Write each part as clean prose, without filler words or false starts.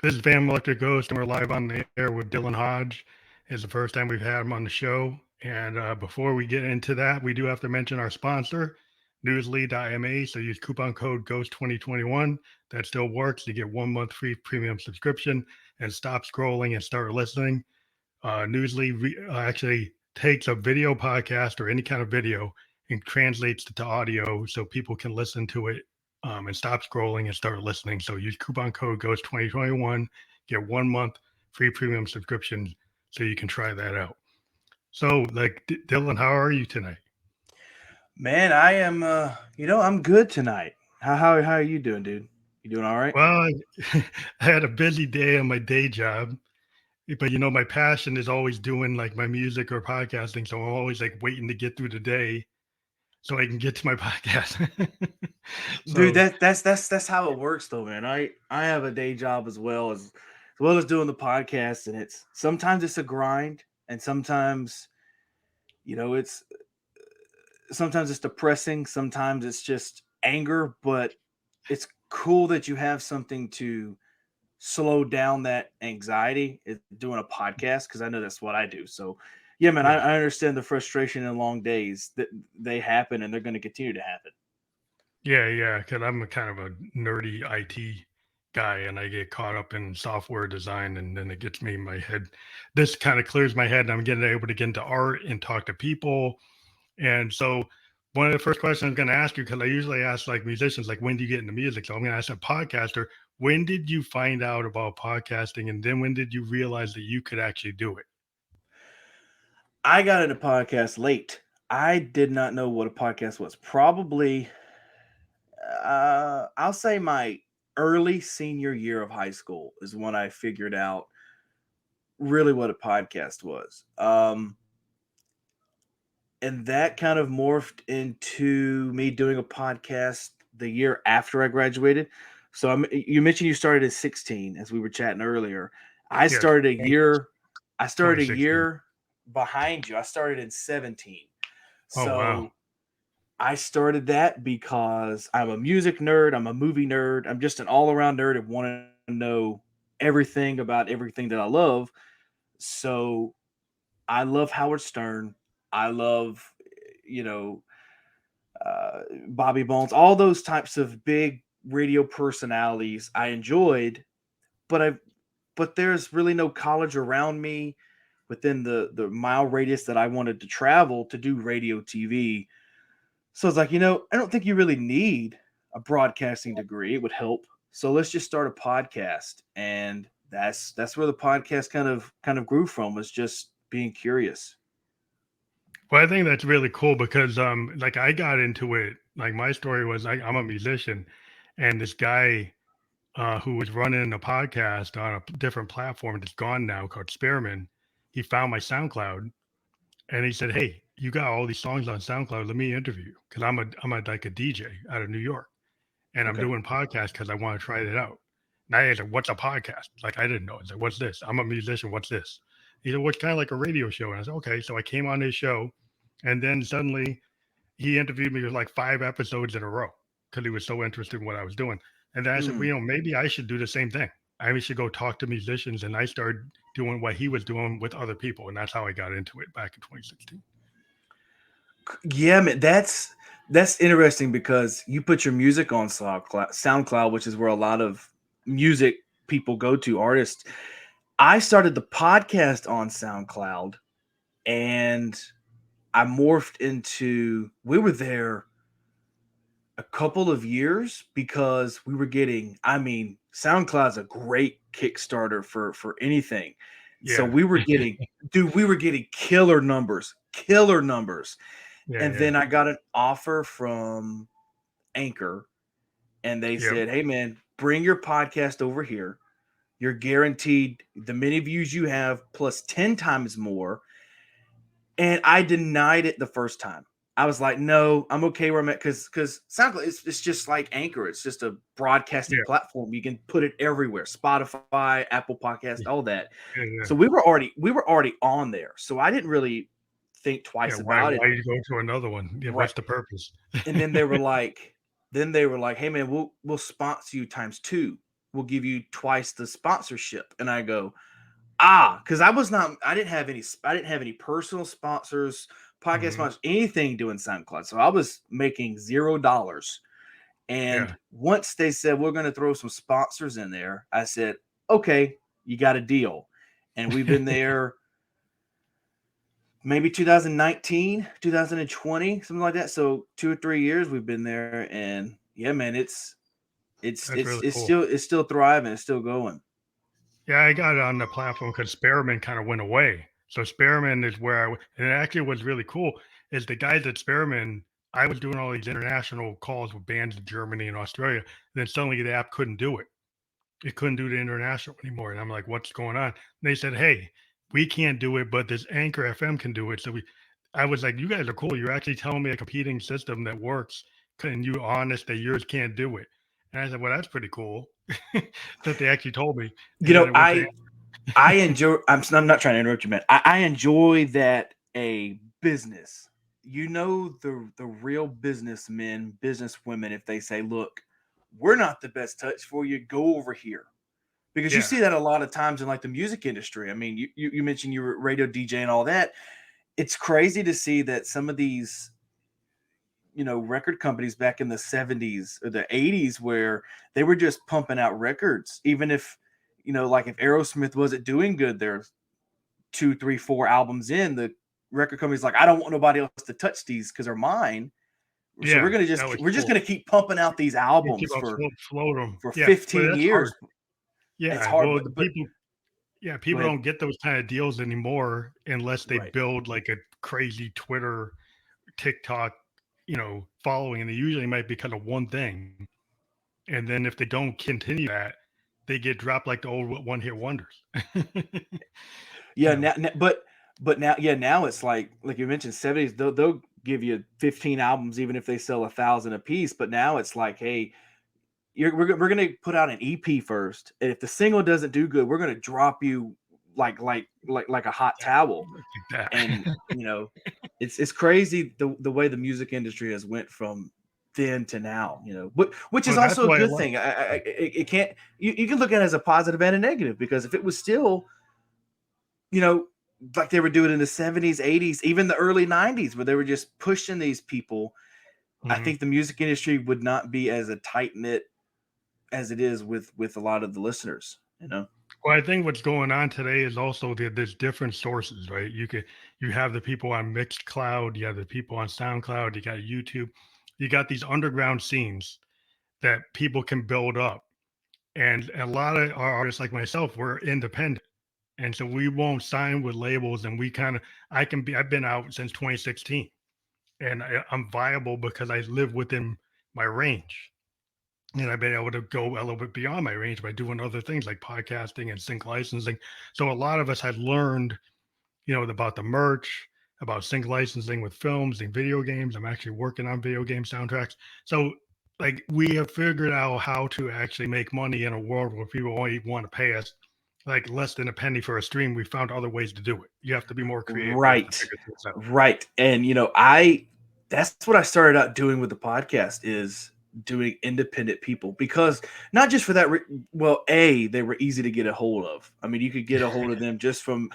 This is Van Electric Ghost, and we're live on the air with Dylan Hodge. It's the first time we've had him on the show. And before we get into that, we do have to mention our sponsor, Newsly.ma. So use coupon code GHOST2021. That still works. You get 1 month free premium subscription and stop scrolling and start listening. Newsly actually takes a video podcast or any kind of video and translates it to audio so people can listen to it and stop scrolling and start listening. So use coupon code GHOST2021, get 1 month free premium subscription so you can try that out. So, Dylan, how are you tonight? Man, I am. I'm good tonight. How are you doing, dude? You doing all right? Well, I had a busy day on my day job, but my passion is always doing like my music or podcasting. So I'm always like waiting to get through the day so I can get to my podcast. Dude, So that's how it works, though, man. I have a day job as well as doing the podcast, and it's sometimes it's a grind, and it's sometimes it's depressing, sometimes it's just anger, but it's cool that you have something to slow down that anxiety is doing a podcast because I know that's what I do. So, yeah, man, I, yeah, I understand the frustration and long days that they happen and they're going to continue to happen. yeah, because I'm a kind of a nerdy IT guy, and I get caught up in software design, and then it gets me in my head. This kind of clears my head, and I'm getting able to get into art and talk to people. And so, one of the first questions I'm going to ask you, because I usually ask like musicians, like, when do you get into music? So I'm going to ask a podcaster, when did you find out about podcasting, and then when did you realize that you could actually do it? I got into podcast late. I did not know what a podcast was. Probably, I'll say my early senior year of high school is when I figured out really what a podcast was. And that kind of morphed into me doing a podcast the year after I graduated. So you mentioned you started at 16, as we were chatting earlier. I Yes, started a year. I started a 2016. year behind you. I started in 17. Oh, wow. So I started that because I'm a music nerd. I'm a movie nerd. I'm just an all around nerd and want to know everything about everything that I love. So I love Howard Stern. I love, you know, Bobby Bones, all those types of big radio personalities I enjoyed, but there's really no college around me within the mile radius that I wanted to travel to do radio TV. So it's like, I don't think you really need a broadcasting degree. It would help. So let's just start a podcast. And that's where the podcast kind of grew from, was just being curious. Well, I think that's really cool because, like, I got into it. Like, my story was I'm a musician, and this guy who was running a podcast on a different platform that's gone now called Spearman, he found my SoundCloud and he said, "Hey, you got all these songs on SoundCloud. Let me interview you because I'm like a DJ out of New York, and I'm Okay. doing podcasts because I want to try it out." And I said, "What's a podcast?" Like, I didn't know. I said, "What's this?" I'm a musician. What's this? He said, "Well, it's kind of like a radio show." And I said, "Okay." So I came on his show, and then suddenly he interviewed me with like 5 episodes in a row because he was so interested in what I was doing. And then I said, well, Mm. maybe I should do the same thing. I should go talk to musicians. And I started doing what he was doing with other people. And that's how I got into it back in 2016. Yeah, man, that's interesting because you put your music on SoundCloud, which is where a lot of music people go to, artists. I started the podcast on SoundCloud, and I morphed into. We were there a couple of years because we were getting. I mean, SoundCloud's a great Kickstarter for anything. So Yeah. we were getting, dude, we were getting killer numbers, killer numbers. Yeah. And Yeah. then I got an offer from Anchor, and they Yep. said, "Hey man, bring your podcast over here. You're guaranteed the many views you have plus 10 times more." And I denied it the first time. I was like, "No, I'm okay where I'm at," because SoundCloud, it's just like Anchor. It's just a broadcasting Yeah. platform. You can put it everywhere: Spotify, Apple Podcast, Yeah. all that. Yeah. So we were already on there. So I didn't really think Yeah. twice Why, about it. why you go to another one? Yeah. Right. What's the purpose? And then they were like, "Hey man, we'll sponsor you times two." will give you twice the sponsorship. And I go, because I didn't have any personal sponsors, podcast Hmm. sponsors, anything doing SoundCloud. So I was making $0. And Yeah. once they said we're going to throw some sponsors in there, I said, okay, you got a deal. And we've been there maybe 2019, 2020, something like that. So 2 or 3 years we've been there, and yeah, man, That's really cool. it's still thriving, it's still going. Yeah, I got it on the platform because Spearman kind of went away. So Spearman is where and it actually was really cool is the guys at Spearman. I was doing all these international calls with bands in Germany and Australia. And then suddenly the app couldn't do it. It couldn't do the international anymore. And I'm like, what's going on? And they said, hey, we can't do it, but this Anchor FM can do it. I was like, you guys are cool. You're actually telling me a competing system that works. And you honest that yours can't do it. And I said, well, that's pretty cool that they actually told me. You And then know, it went to I enjoy. I'm not trying to interrupt you, man. I enjoy that a business. You know the real businessmen, businesswomen, if they say, "Look, we're not the best touch for you. Go over here," because you yeah, see that a lot of times in like the music industry. I mean, you mentioned you were radio DJ and all that. It's crazy to see that some of these record companies back in the 70s or the 80s where they were just pumping out records, even if like if Aerosmith wasn't doing good, there's 2 3 4 albums in, the record company's like, I don't want nobody else to touch these because they're mine, so yeah, that was we're just cool. gonna keep pumping out these You keep albums on float them. for Yeah, but 15 that's hard. years. It's Yeah, hard, well, the but people yeah, go people ahead. don't get those kind of deals anymore unless they Right. build like a crazy Twitter, TikTok, following, and they usually might be kind of one thing. And then if they don't continue that, they get dropped like the old one-hit wonders. You Yeah, know? but now, yeah, now it's like you mentioned, 70s, they'll give you 15 albums even if they sell 1,000 a piece. But now it's like, hey, we're gonna put out an EP first, and if the single doesn't do good, we're gonna drop you like a hot towel. Like And that. it's crazy the way the music industry has went from then to now. Which is Well, that's also a why I good like thing. It can't, you can look at it as a positive and a negative, because if it was still you know, like they were doing in the 70s, 80s, even the early 90s, where they were just pushing these people, I mhm. think the music industry would not be as a tight knit as it is with a lot of the listeners. Well, I think what's going on today is also there's different sources, right? You have the people on Mixcloud, you have the people on SoundCloud, you got YouTube, you got these underground scenes that people can build up. And a lot of our artists like myself, we're independent. And so we won't sign with labels and I've been out since 2016 and I'm viable because I live within my range. And I've been able to go a little bit beyond my range by doing other things like podcasting and sync licensing. So a lot of us had learned, about the merch, about sync licensing with films and video games. I'm actually working on video game soundtracks. So like we have figured out how to actually make money in a world where people only want to pay us like less than a penny for a stream. We found other ways to do it. You have to be more creative. You have to Right. figure things out. Right. And I that's what I started out doing with the podcast, is doing independent people, because not just for that well, they were easy to get a hold of. I mean, you could get a hold of them just from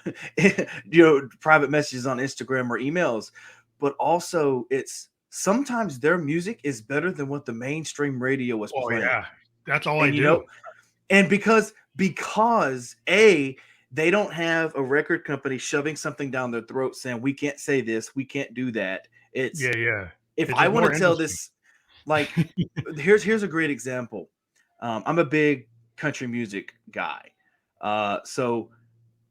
private messages on Instagram or emails, but also it's sometimes their music is better than what the mainstream radio was Oh playing. yeah. That's all I And do. and because they don't have a record company shoving something down their throat saying, we can't say this, we can't do that. It's, Yeah, yeah. if It's I just want to more tell interesting. this, like, here's a great example. I'm a big country music guy. So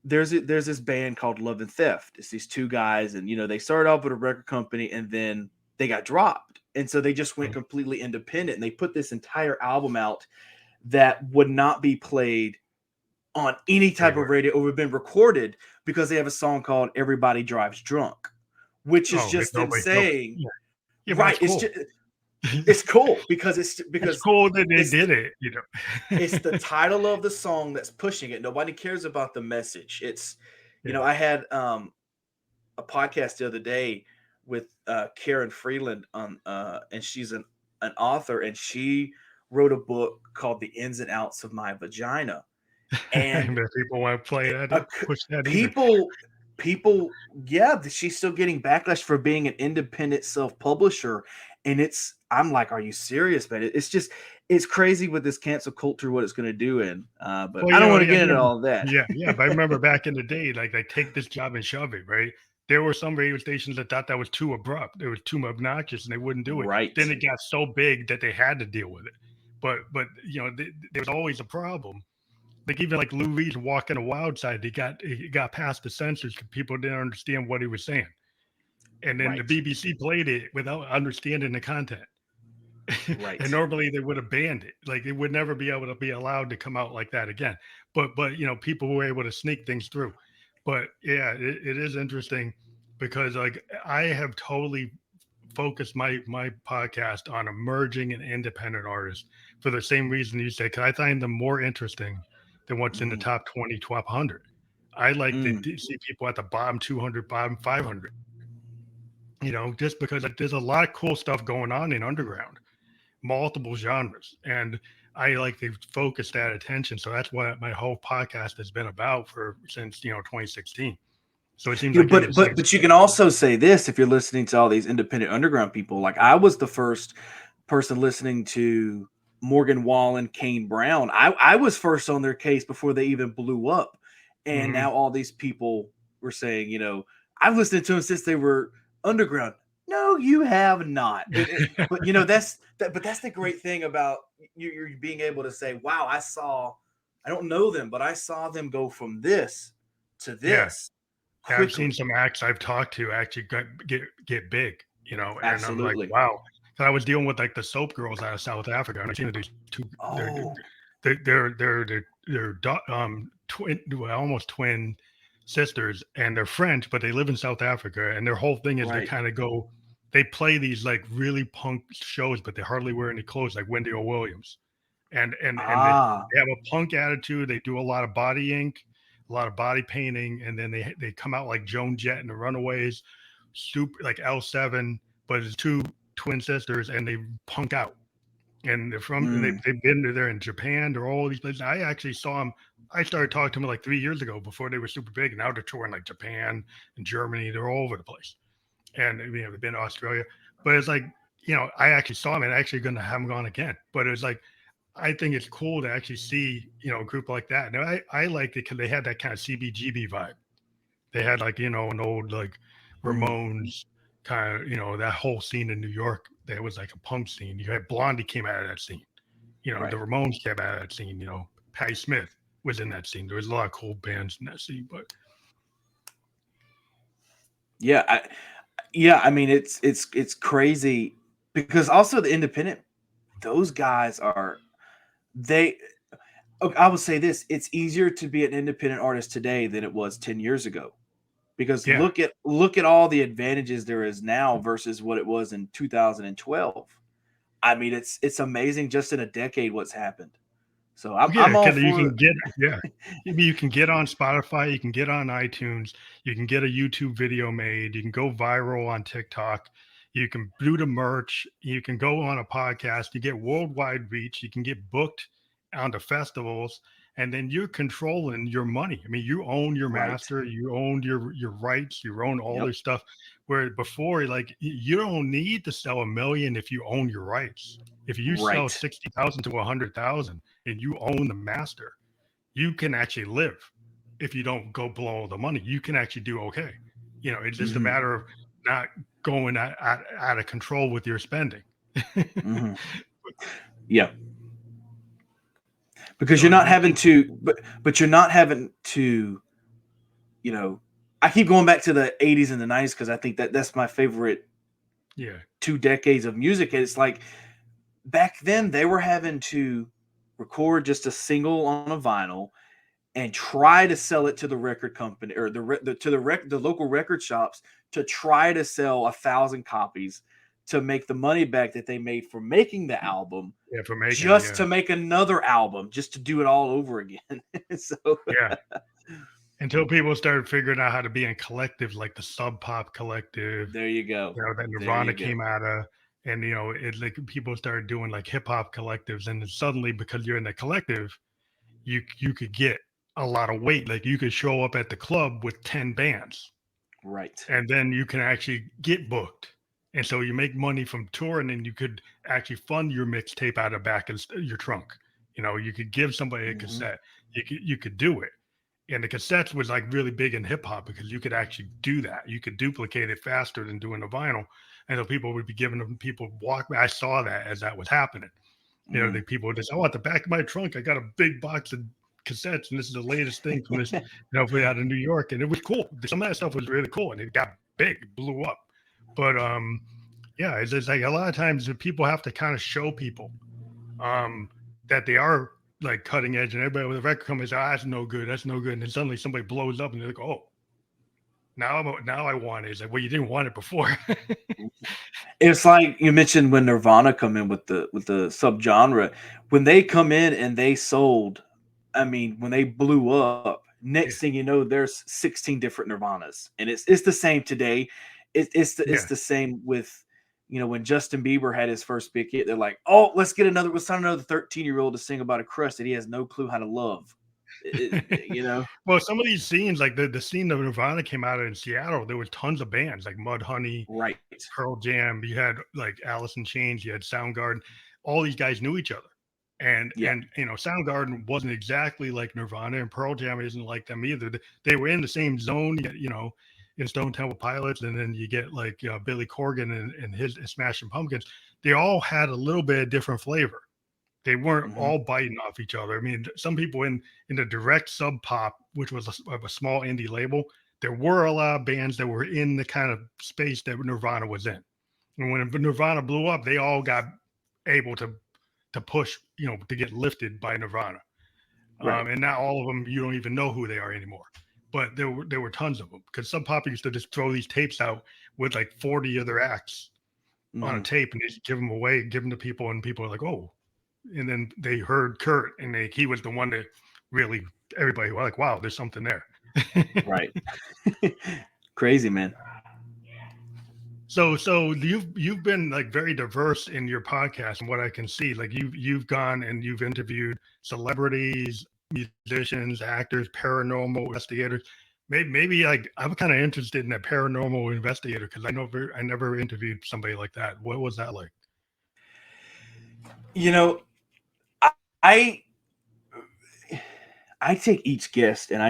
there's this band called Love and Theft. It's these two guys, and they started off with a record company, and then they got dropped, and so they just went Mhm. completely independent, and they put this entire album out that would not be played on any type of Anywhere. radio or would have been recorded, because they have a song called Everybody Drives Drunk, which is Oh, just them nobody. saying, Yeah. Yeah, but right, that's cool. it's cool because It's cool that they it's did the, it's the it. title of the song that's pushing it. Nobody cares about the message. It's Yeah. I had a podcast the other day with Karen Freeland on and she's an author, and she wrote a book called The Ins and Outs of My Vagina. And And if people want to play uh, that, push that either. people, yeah, she's still getting backlash for being an independent self-publisher. And I'm like, are you serious, man? It's just, it's crazy with this cancel culture, what it's going to do. But Well, I don't want to yeah, get into all of that. yeah. But I remember back in the day, like take this job and shove it, right? There were some radio stations that thought that was too abrupt, it was too obnoxious, and they wouldn't do it. Right. Then it got so big that they had to deal with it. But there was always a problem. Like even like Lou Reed walking the wild side, he got past the censors because people didn't understand what he was saying, and then the Right. BBC played it without understanding the content. And Right. normally they would have banned it. Like it would never be able to be allowed to come out like that again. But people were able to sneak things through. But yeah, it is interesting because like I have totally focused my podcast on emerging and independent artists for the same reason you said, because I find them more interesting than what's in the Mm, top 20, 1,200. I like to mm, see people at the bottom 200, bottom 500, just because like there's a lot of cool stuff going on in underground, multiple genres, and I like to focus that attention. So that's what my whole podcast has been about for since 2016. So it seems like you're in the same but you spot. can also say this, if you're listening to all these independent underground people, like I was the first person listening to Morgan Wallen, Kane Brown. I was first on their case before they even blew up. And Hmm. now all these people were saying, I've listened to them since they were underground. No, you have not. But but that's the great thing about you're being able to say, wow, I don't know them, but I saw them go from this to Yeah. this Yeah, I've seen quickly. some acts I've talked to actually get big, and I'm like, Absolutely. wow. 'Cause I was dealing with like the soap girls out of South Africa, and I seen these two. Oh, They're twin, well, almost twin sisters, and they're French, but they live in South Africa, and their whole thing is they right. kind of go, they play these like really punk shows, but they hardly wear any clothes, like Wendy O. Williams, and Ah, they have a punk attitude. They do a lot of body ink, a lot of body painting, and then they come out like Joan Jett and the Runaways, super like L7, but it's two twin sisters, and they punk out. And mm, they've been there in Japan. They're all these places. I actually saw them. I started talking to them like 3 years ago before they were super big. And now they're touring like Japan and Germany. They're all over the place. And they've been to Australia. But it's like, I actually saw them and actually going to have them on again. But it was like, I think it's cool to actually see, a group like that. And I liked it because they had that kind of CBGB vibe. They had like, an old like mm, Ramones kind of, that whole scene in New York. That was like a punk scene. You had Blondie came out of that scene. The right. Ramones came out of that scene. Patti Smith was in that scene. There was a lot of cool bands in that scene. But Yeah, yeah. I mean, it's crazy because also the independent, those guys are they. Okay, I will say this: it's easier to be an independent artist today than it was 10 years ago. Because yeah, look at all the advantages there is now versus what it was in 2012. I mean, it's amazing just in a decade what's happened. So yeah, I'm all because you for can get, yeah, you can get on Spotify, you can get on iTunes, you can get a YouTube video made, you can go viral on TikTok, you can do the merch, you can go on a podcast, you get worldwide reach, you can get booked onto festivals, and then you're controlling your money. I mean, you own your right. master, you own your rights, you own all Yep. this stuff. Where before, like you don't need to sell 1 million if you own your rights. If you sell Right. 60,000 to 100,000 and you own the master, you can actually live. If you don't go blow all the money, you can actually do okay. It's just a Hmm. matter of not going out of control with your spending. Hmm. Yeah. Because So you're not I having think, to, but you're not having to, you know. I keep going back to the 80s and the 90s because I think that's my favorite yeah, 2 decades of music. And it's like back then they were having to record just a single on a vinyl and try to sell it to the record company or the local record shops to try to sell 1,000 copies to make the money back that they made for making the album, yeah, for making it, just yeah, to make another album, just to do it all over again. So yeah. Until people started figuring out how to be in collectives like the Sub Pop Collective, there you go. that There Nirvana you go. came out of. and it like people started doing like hip hop collectives, and then suddenly because you're in the collective, you could get a lot of weight. Like you could show up at the club with 10 bands, Right. and then you can actually get booked. And so you make money from touring, and you could actually fund your mixtape out of the back of your trunk. You could give somebody a Hmm. cassette. You could do it. And the cassettes was like really big in hip hop because you could actually do that. You could duplicate it faster than doing a vinyl. And so people would be giving them people walk. I saw that as that was happening. The Mm. people would just, oh, at the back of my trunk, I got a big box of cassettes, and this is the latest thing from this, out of New York, and it was cool. Some of that stuff was really cool, and it got big, it blew up. But yeah, it's just like a lot of times the people have to kind of show people that they are like cutting edge, and everybody with a record company says, "Ah, that's no good, that's no good," and then suddenly somebody blows up, and they're like, "Oh, now I want it." It's like, well, you didn't want it before. It's like you mentioned when Nirvana come in with the subgenre. When they come in and they sold, I mean, when they blew up, Yeah, next thing you know, there's 16 different Nirvanas, and it's the same today. It's yeah. the same with when Justin Bieber had his first big hit. They're like, oh, let's sign another 13-year-old to sing about a crush that he has no clue how to love. You know, Well, some of these scenes, like the scene that Nirvana came out of in Seattle, there was tons of bands like Mudhoney, right? Pearl Jam. You had like Alice in Chains. You had Soundgarden. All these guys knew each other, and Yeah. and Soundgarden wasn't exactly like Nirvana, and Pearl Jam isn't like them either. They were in the same zone. In Stone Temple Pilots, and then you get like Billy Corgan and his Smashing Pumpkins. They all had a little bit of different flavor. They weren't Hmm. all biting off each other. I mean, some people in the direct sub pop, which was a small indie label, there were a lot of bands that were in the kind of space that Nirvana was in. And when Nirvana blew up, they all got able to push, to get lifted by Nirvana. Right. And not all of them, you don't even know who they are anymore. But there were tons of them because Sub Pop used to just throw these tapes out with like 40 other acts on a Hmm. tape, and they just give them away, give them to people, and people are like, oh. And then they heard Kurt, and he was the one that really everybody was like, wow, there's something there. Right. Crazy, man. So you've been like very diverse in your podcast, and what I can see, like you've gone and you've interviewed celebrities, musicians, actors, paranormal investigators. Maybe like I'm kind of interested in a paranormal investigator because I never interviewed somebody like that. What was that like? You know, I I I take each guest and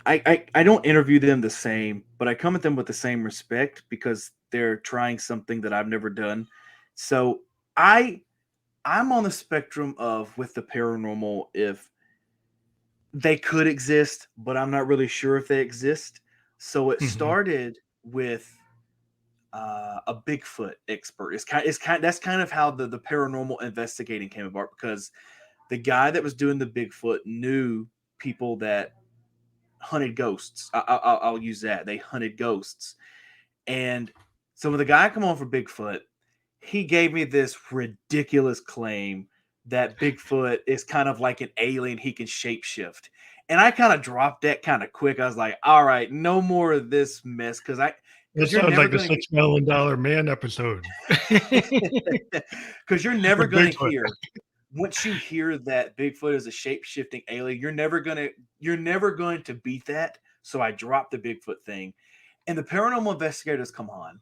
I don't interview them the same, but I come at them with the same respect because they're trying something that I've never done. So I I'm on the spectrum of with the paranormal if they could exist, but I'm not really sure if they exist. So it Hmm. started with a Bigfoot expert. It's kind that's kind of how the paranormal investigating came about because the guy that was doing the Bigfoot knew people that hunted ghosts. I'll use that. They hunted ghosts, and so when the guy come on for Bigfoot, he gave me this ridiculous claim that Bigfoot is kind of like an alien. He can shapeshift, and I kind of dropped that kind of quick. I was like, all right, no more of this mess It because you're sounds never like the going $6 Million Man episode. to because you're never With going to Bigfoot. hear once you hear that Bigfoot is a shape shifting alien, you're never going to beat that. So I dropped the Bigfoot thing, and the paranormal investigators come on,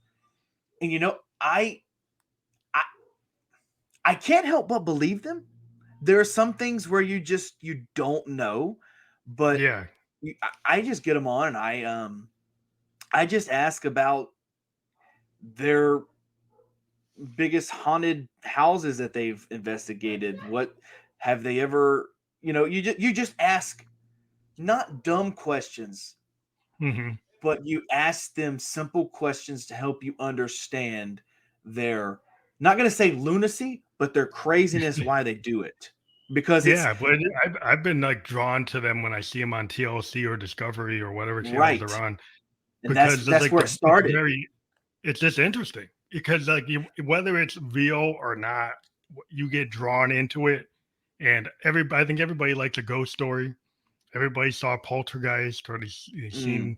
and I I can't help but believe them. There are some things where you don't know, but Yeah. I just get them on, and I just ask about their biggest haunted houses that they've investigated. What have they ever? You just ask not dumb questions, Hmm. but you ask them simple questions to help you understand their not going to say lunacy, but their craziness why they do it. Because it's Yeah, but I've been like drawn to them when I see them on TLC or Discovery or whatever channels they're right. on And that's because it's that's like where it started. it's just interesting because like whether it's real or not, you get drawn into it, and I think everybody likes a ghost story. Everybody saw Poltergeist or they've Mm. seen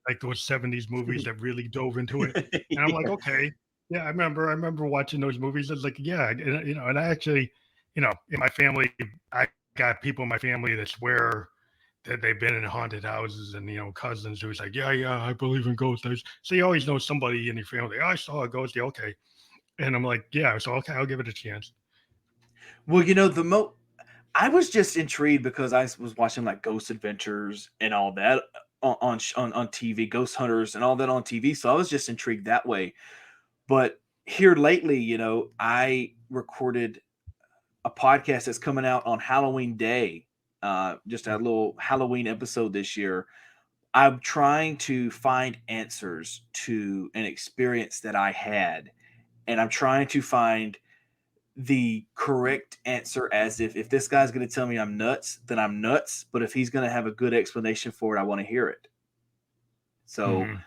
like those 70s movies that really dove into it, and I'm like, Yeah. okay. Yeah, I remember watching those movies. It's like, yeah, and I actually, in my family, I got people in my family that swear that they've been in haunted houses, and cousins who's like, yeah, yeah, I believe in ghosts. So you always know somebody in your family. Oh, I saw a ghost. Yeah, okay, and I'm like, yeah, so okay, I'll give it a chance. Well, I was just intrigued because I was watching like Ghost Adventures and all that on TV, Ghost Hunters and all that on TV. So I was just intrigued that way. But here lately, I recorded a podcast that's coming out on Halloween Day. Just a little Halloween episode this year. I'm trying to find answers to an experience that I had, and I'm trying to find the correct answer. As if this guy's going to tell me I'm nuts, then I'm nuts. But if he's going to have a good explanation for it, I want to hear it. So Hmm.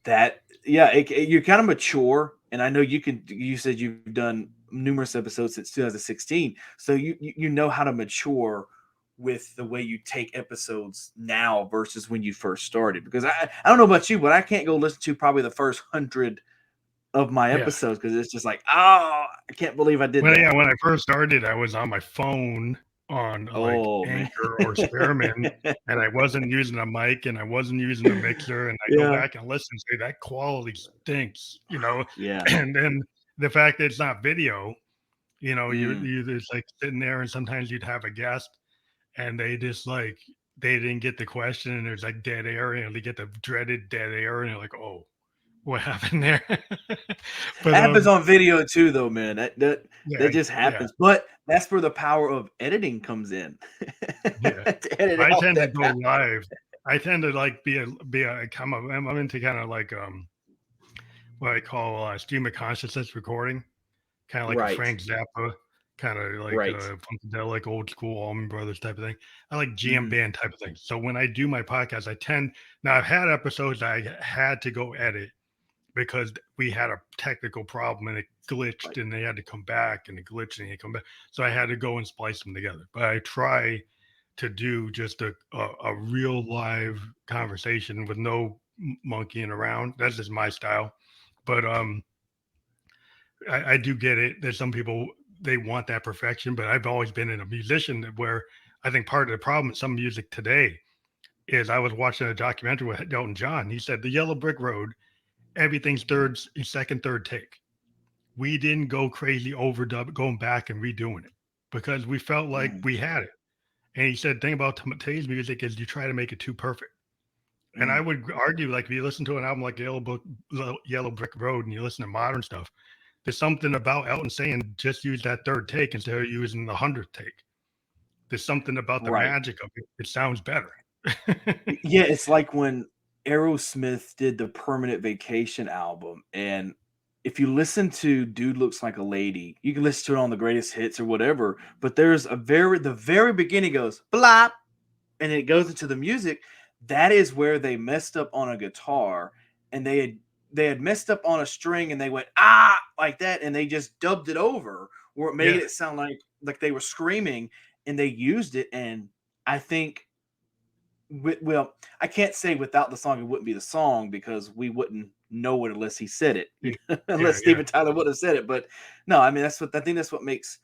that, yeah, you're kind of mature, and I know you said you've done numerous episodes since 2016, so you know how to mature with the way you take episodes now versus when you first started. Because I don't know about you, but I can't go listen to probably the first 100 of my Yeah. episodes because it's just like, oh, I can't believe I did Well, that. yeah, when I first started, I was on my phone on like Oh man. Anchor or Spearman, and I wasn't using a mic and I wasn't using a mixer. And I go Yeah. back and listen and say that quality stinks. Yeah. And then the fact that it's not video, Mm. you just like sitting there, and sometimes you'd have a guest and they just like they didn't get the question, and there's like dead air, and they get the dreaded dead air, and you're like, oh, what happened there? But Happens on video too, though, man. That yeah, just yeah, happens. But that's where the power of editing comes in yeah. to edit I out tend to that. go live. I tend to like I'm into kind of like what I call stream of consciousness recording, kind of like a Right, Frank Zappa, kind of like right. funkadelic, old school Allman Brothers type of thing. I like jam Mhm. band type of thing. So when I do my podcast, now I've had episodes I had to go edit because we had a technical problem and it glitched, Right. and they had to come back, and it glitched and they come back. So I had to go and splice them together. But I try to do just a real live conversation with no monkeying around. That's just my style. But I do get it that some people they want that perfection. But I've always been in a musician where I think part of the problem with some music today is I was watching a documentary with Elton John. He said the Yellow Brick Road, everything's second, third take. We didn't go crazy overdub going back and redoing it because we felt like Mhm, we had it. And he said, thing about today's music is you try to make it too perfect. And I mhm. would argue, like, if you listen to an album like Yellow Brick Road and you listen to modern stuff, there's something about Elton saying just use that third take instead of using the 100th take. There's something about the Right. magic of it. It sounds better. Yeah, it's like when Aerosmith did the Permanent Vacation album, and if you listen to Dude Looks Like a Lady, you can listen to it on the greatest hits or whatever, but there's the very beginning goes blop, and it goes into the music. That is where they messed up on a guitar, and they had messed up on a string, and they went like that, and they just dubbed it over, where it made Yeah. it sound like they were screaming, and they used it. And I think, well, I can't say without the song it wouldn't be the song because we wouldn't know it unless he said it, Yeah. unless Yeah. Yeah. Steven Tyler would have said it. But no, I mean I think that's what makes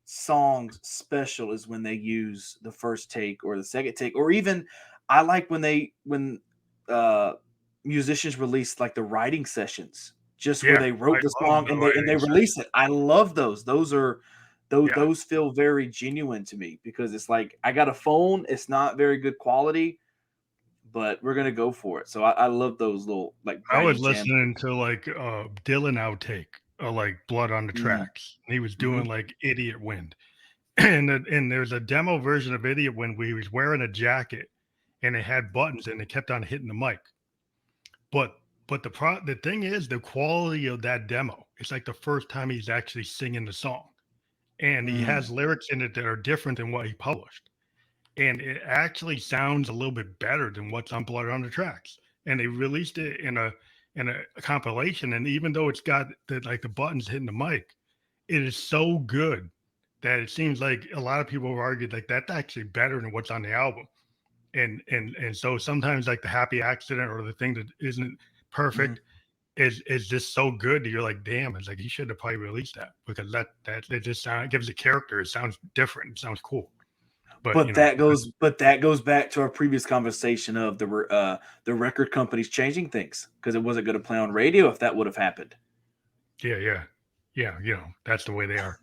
songs special is when they use the first take or the second take, or even I like when uh musicians release like the writing sessions just where Yeah. they I wrote the love song the and they writing release session. it. I love those. Those are those Yeah. those feel very genuine to me because it's like I got a phone, it's not very good quality, but we're gonna go for it. So I love those little like I was writing jam listening sessions. to like Dylan outtake, like Blood on the Mm, Tracks. He was doing mhm, like Idiot Wind. And there's a demo version of Idiot Wind where he was wearing a jacket and it had buttons and it kept on hitting the mic. But the thing is the quality of that demo. It's like the first time he's actually singing the song. And he mm, has lyrics in it that are different than what he published. And it actually sounds a little bit better than what's on Blood on the Tracks. And they released it in a compilation. And even though it's got the buttons hitting the mic, it is so good that it seems like a lot of people have argued like that's actually better than what's on the album. And so sometimes like the happy accident or the thing that isn't mhm. perfect, is just so good that you're like, damn, it's like he should have probably released that because that it just sound, it gives a character. It sounds different. It sounds cool. But But that goes back to our previous conversation of the record companies changing things because it wasn't going to play on radio if that would have happened. yeah, that's the way they are.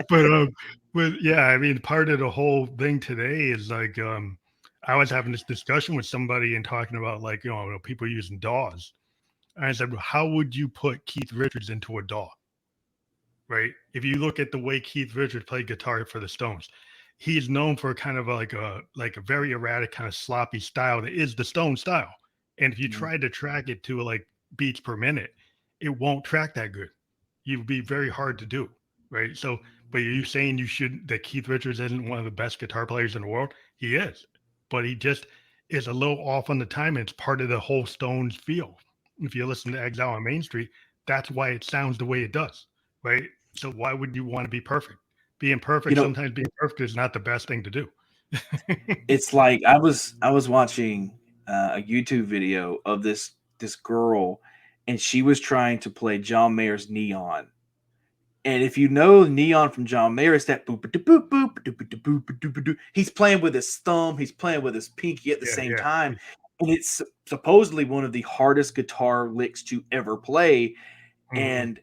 But yeah, I mean, part of the whole thing today is like, I was having this discussion with somebody and talking about like, people using DAWs. And I said, well, how would you put Keith Richards into a DAW? Right? If you look at the way Keith Richards played guitar for the Stones, he's known for kind of like a very erratic kind of sloppy style that is the Stone style. And if you Mhm. try to track it to like beats per minute, it won't track that good. It would be very hard to do, right? So, but are you saying you should that Keith Richards isn't one of the best guitar players in the world? He is, but he just is a little off on the time. And it's part of the whole Stones feel. If you listen to Exile on Main Street, that's why it sounds the way it does, right? So why would you want to be perfect? Being You perfect, know, sometimes being perfect is not the best thing to do. it's like I was watching a YouTube video of this girl, and she was trying to play John Mayer's Neon. And if you know Neon from John Mayer, it's that boop boop boop boop boop boop boop boop. He's playing with his thumb, he's playing with his pinky at the Yeah, same yeah. time, and it's supposedly one of the hardest guitar licks to ever play. Mhm. And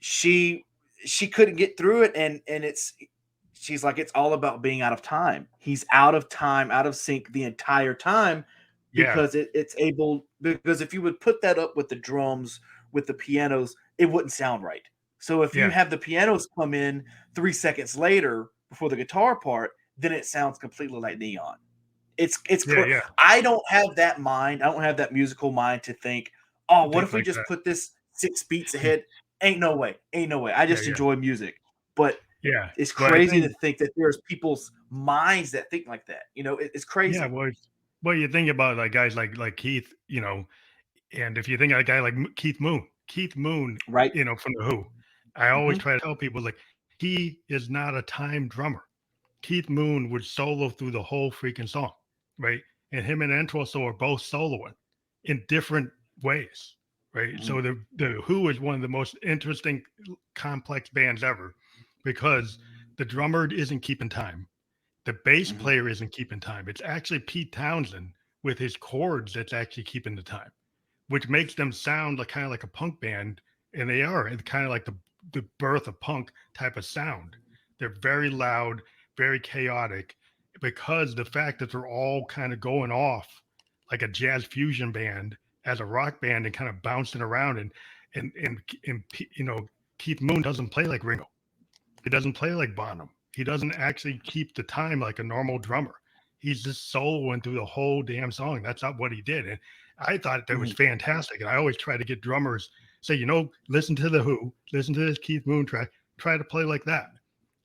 she couldn't get through it, and she's like, it's all about being out of time. He's out of time, out of sync the entire time Yeah, because it's able, because if you would put that up with the drums, with the pianos, it wouldn't sound right. So if you yeah, have the pianos come in 3 seconds later before the guitar part, then it sounds completely like Neon. yeah, yeah. I don't have that mind. I don't have that musical mind to think, oh, what Think if we like just that. put this 6 beats ahead? Ain't no way. Ain't no way. I Yeah, just yeah, enjoy music. But yeah. it's But I crazy to think, think that there's people's minds that think like that. It's yeah, crazy. well, you think about like guys like Keith, and if you think of a guy like Keith Moon, Right. from the Who, I always Hmm. try to tell people like he is not a time drummer. Keith Moon would solo through the whole freaking song, right? And him and Entwistle are both soloing in different ways, right? Hmm. So the Who is one of the most interesting, complex bands ever because the drummer isn't keeping time, the bass Hmm. player isn't keeping time. It's actually Pete Townsend with his chords that's actually keeping the time, which makes them sound like kind of like a punk band, and they are. It's kind of like the birth of punk type of sound. They're very loud, very chaotic, because the fact that they're all kind of going off like a jazz fusion band as a rock band and kind of bouncing around and Keith Moon doesn't play like Ringo. He doesn't play like Bonham. He doesn't actually keep the time like a normal drummer. He's just soloing through the whole damn song. That's not what he did. And I thought that was Hmm. fantastic. And I always try to get drummers say, listen to the Who, listen to this Keith Moon track, try to play like that.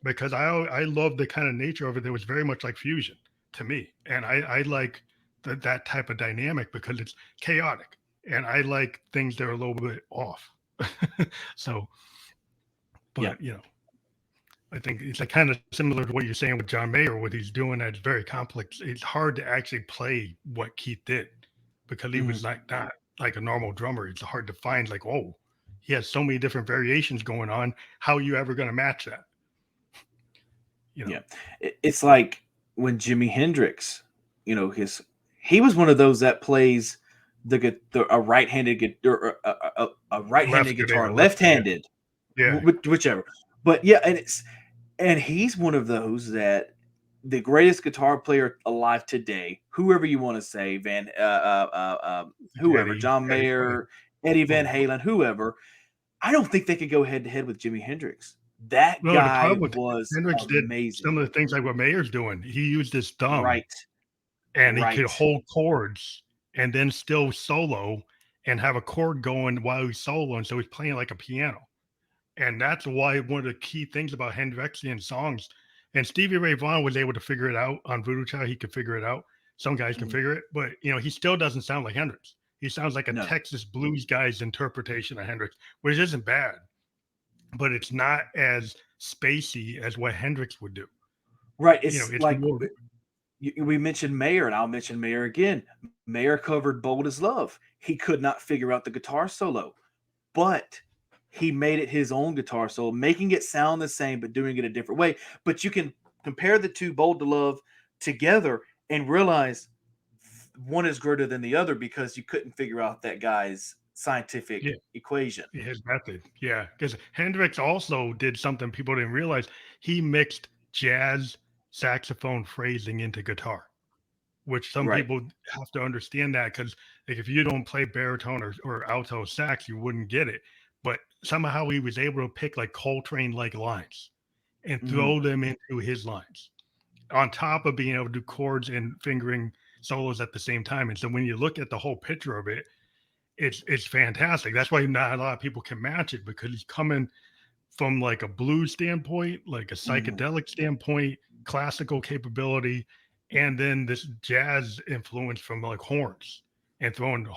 Because I love the kind of nature of it that was very much like fusion to me. And I like that type of dynamic because it's chaotic. And I like things that are a little bit off. So, Yeah. but I think it's like kind of similar to what you're saying with John Mayer. What he's doing that's very complex. It's hard to actually play what Keith did because he Hmm. was not like a normal drummer. It's hard to find like, oh, he has so many different variations going on. How are you ever going to match that? You know? Yeah. It's like when Jimi Hendrix, his he was one of those that plays a right-handed a right-handed Left guitar, or left? Yeah, left-handed, yeah. whichever. But yeah, and he's one of those that the greatest guitar player alive today, whoever you want to say, whoever, John Eddie. Mayer, Eddie Van Well, Halen, whoever. I don't think they could go head to head with Jimi Hendrix. That no, the guy problem with was Hendrix did amazing. some of the things like what Mayer's doing. He used his thumb Right, and he could right. hold chords and then still solo and have a chord going while he's soloing. So he's playing like a piano. And that's why one of the key things about Hendrixian songs, and Stevie Ray Vaughan was able to figure it out on Voodoo Child. He could figure it out. Some guys can Mhm. figure it, but he still doesn't sound like Hendrix. He sounds like a No, Texas blues guy's interpretation of Hendrix, which isn't bad, but it's not as spacey as what Hendrix would do. right. It's It's like more. We mentioned Mayer, and I'll mention Mayer again. Mayer covered Bold as Love. He could not figure out the guitar solo, but he made it his own guitar solo, making it sound the same, but doing it a different way. But you can compare the two Bold to Love together and realize one is greater than the other because you couldn't figure out that guy's scientific Yeah, equation. his method. Yeah, because Hendrix also did something people didn't realize. He mixed jazz saxophone phrasing into guitar, which some Right. people have to understand that because like if you don't play baritone or alto sax, you wouldn't get it. But somehow he was able to pick like Coltrane like lines and Mm-hmm. throw them into his lines on top of being able to do chords and fingering solos at the same time. And so when you look at the whole picture of it, it's fantastic. That's why not a lot of people can match it because he's coming from like a blues standpoint, like a Mm-hmm. psychedelic standpoint, classical capability, and then this jazz influence from like horns and throwing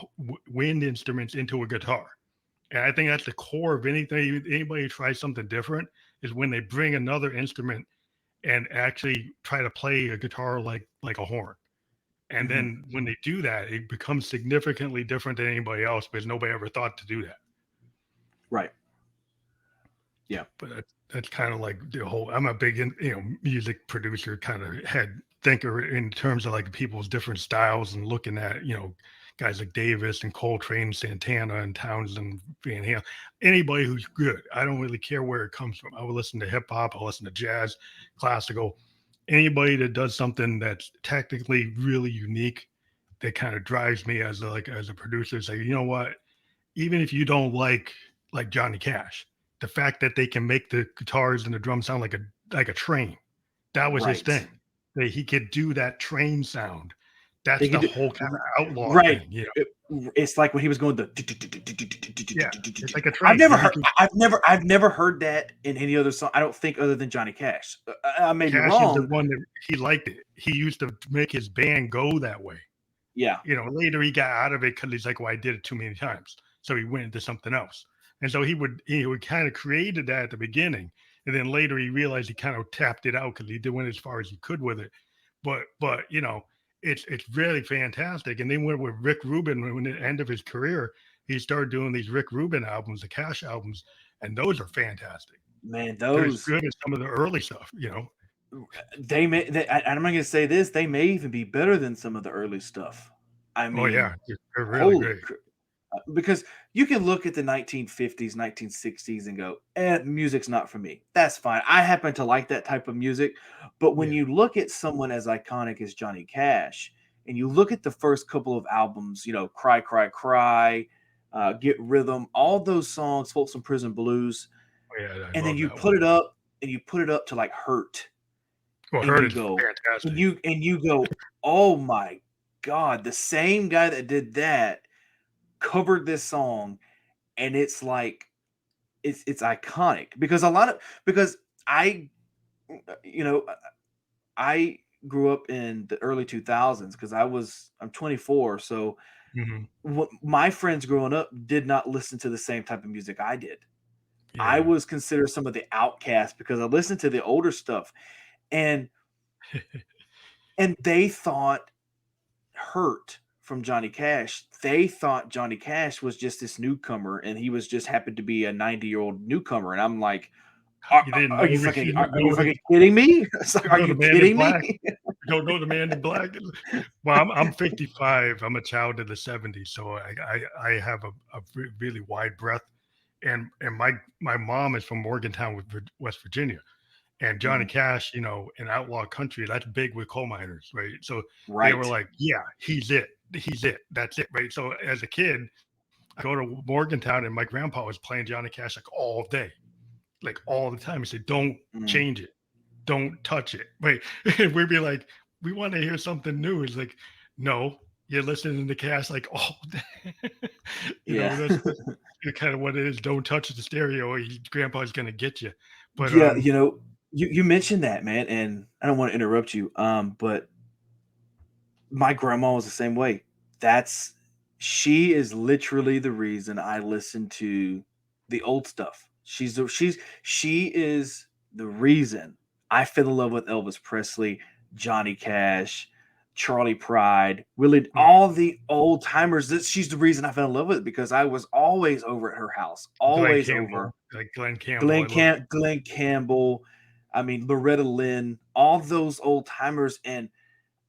wind instruments into a guitar. And I think that's the core of anything. Anybody tries something different is when they bring another instrument and actually try to play a guitar like a horn. And Mm-hmm. then when they do that, it becomes significantly different than anybody else because nobody ever thought to do that. Right. Yeah. But that's kind of like the whole. I'm a big, music producer, kind of head thinker in terms of like people's different styles and looking at guys like Davis and Coltrane, Santana and Townsend, Van Halen, anybody who's good. I don't really care where it comes from. I will listen to hip hop. I'll listen to jazz, classical. Anybody that does something that's technically really unique, that kind of drives me as a producer. Say, you know what? Even if you don't like Johnny Cash, the fact that they can make the guitars and the drums sound like a train, that was his Right. thing. That he could do that train sound. That's They the could do whole kind of outlaw right. thing, It's like when he was going the. Yeah, it's like a train. He could, I've never heard that in any other song. I don't think other than Johnny Cash. I may be Cash is the wrong. one that he liked it. He used to make his band go that way. Yeah. Later he got out of it because he's like, well, I did it too many times. So he went into something else. And so he would kind of created that at the beginning. And then later he realized he kind of tapped it out because he did went as far as he could with it. But it's really fantastic. And then went with Rick Rubin when the end of his career, he started doing these Rick Rubin albums, the Cash albums, and those are fantastic. Man, They're as those good as some of the early stuff. I'm not going to say this. They may even be better than some of the early stuff. I Oh mean, yeah, they're really holy, great. because you can look at the 1950s, 1960s and go, music's not for me. That's fine. I happen to like that type of music. But when Yeah. you look at someone as iconic as Johnny Cash, and you look at the first couple of albums, Cry, Cry, Cry, Get Rhythm, all those songs, Folsom Prison Blues, Oh yeah, I and then love you that one. put it up and you put it up to like Hurt, Well, and Hurt you is go, and fantastic. you go, oh my God, the same guy that did that covered this song, and it's like it's iconic because I you know I grew up in the early 2000s because I'm 24, so Mhm. my friends growing up did not listen to the same type of music I did. I Yeah. was considered some of the outcasts because I listened to the older stuff, and they thought Hurt from Johnny Cash, they thought Johnny Cash was just this newcomer and he was just happened to be a 90-year-old newcomer. And I'm like, are, You didn't are know you this. fucking You are, don't are you know his. fucking kidding me? It's like, You are know the you man in kidding black. me? You don't know the man in black. Well, I'm 55. I'm a child of the 70s, so I have a really wide breadth. And my mom is from Morgantown, West Virginia, and Johnny Mhm. Cash, in outlaw country, that's big with coal miners, right? So they were Right. like, yeah, he's it, that's it, right? So as a kid, I go to Morgantown, and my grandpa was playing Johnny Cash like all day, like all the time. He said, "Don't Mm. change it, don't touch it." Wait, and we'd be like, "We want to hear something new." It's like, "No, you're listening to Cash like all day." Yeah. That's kind of what it is. Don't touch the stereo, or Grandpa's gonna get you. But Yeah, you mentioned that, man, and I don't want to interrupt you, but my grandma was the same way. That's She is literally the reason I listen to the old stuff. She is the reason I fell in love with Elvis Presley, Johnny Cash. Charlie Pride, Willie, Mm. all the old timers. She's the reason I fell in love with it, because I was always over at her house, Glenn always over. Campbell, like Glenn Campbell, I love. Glenn Campbell, I mean Loretta Lynn, all those old timers, and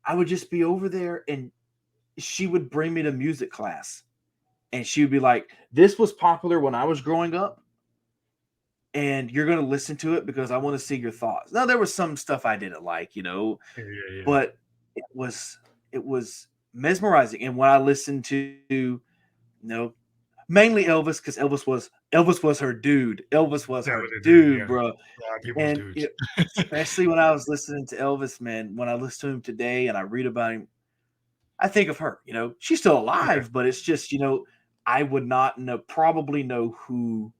I would just be over there, and she would bring me to music class, and she would be like, "This was popular when I was growing up, and you're going to listen to it because I want to see your thoughts." Now there was some stuff I didn't like, Yeah, yeah, yeah. but it was mesmerizing. And when I listened to, mainly Elvis, because Elvis was her dude. Elvis was That her was a dude. dude, Yeah, bro. a lot of people's And dudes. especially when I was listening to Elvis, man, when I listen to him today and I read about him, I think of her. She's still Yeah, alive, but it's just, I would not probably know who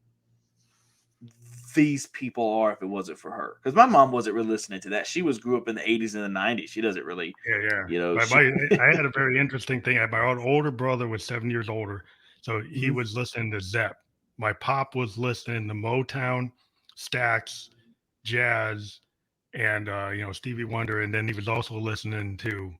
these people are if it wasn't for her. Because my mom wasn't really listening to that. She grew up in the 80s and the 90s. She doesn't really, yeah, yeah. she. I had a very interesting thing. My older brother was 7 years older, so he Mhm. was listening to Zepp. My pop was listening to Motown, Stax, jazz, and Stevie Wonder, and then he was also listening to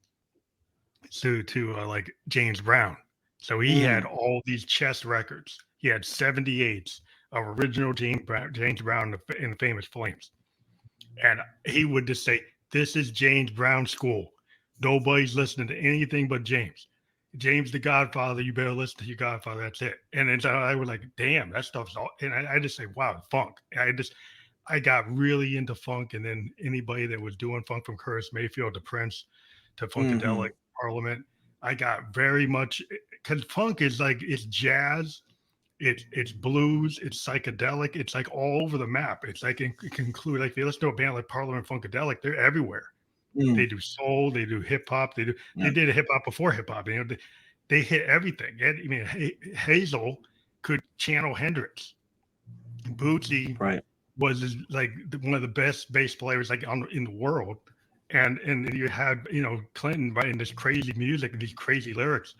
like James Brown. So he had Mm, all these chess records. He had 78s of original James Brown in the Famous Flames, and he would just say, "This is James Brown school. Nobody's listening to anything but James. James the Godfather. You better listen to your Godfather. That's it." And then so I was like, "Damn, that stuff's all." And I just say, "Wow, funk." I got really into funk, and then anybody that was doing funk, from Curtis Mayfield to Prince to Funkadelic, mhm. Parliament, I got very much, because funk is like, it's jazz, it's blues, it's psychedelic, it's like all over the map. It's like it can include, like, if you listen to a band like Parliament Funkadelic, they're everywhere. They Mm, do soul, they do hip hop, yeah, they did hip hop before hip hop. They hit everything. I mean, Hazel could channel Hendrix. Bootsy right. was like one of the best bass players like in the world, and you had Clinton writing this crazy music and these crazy lyrics.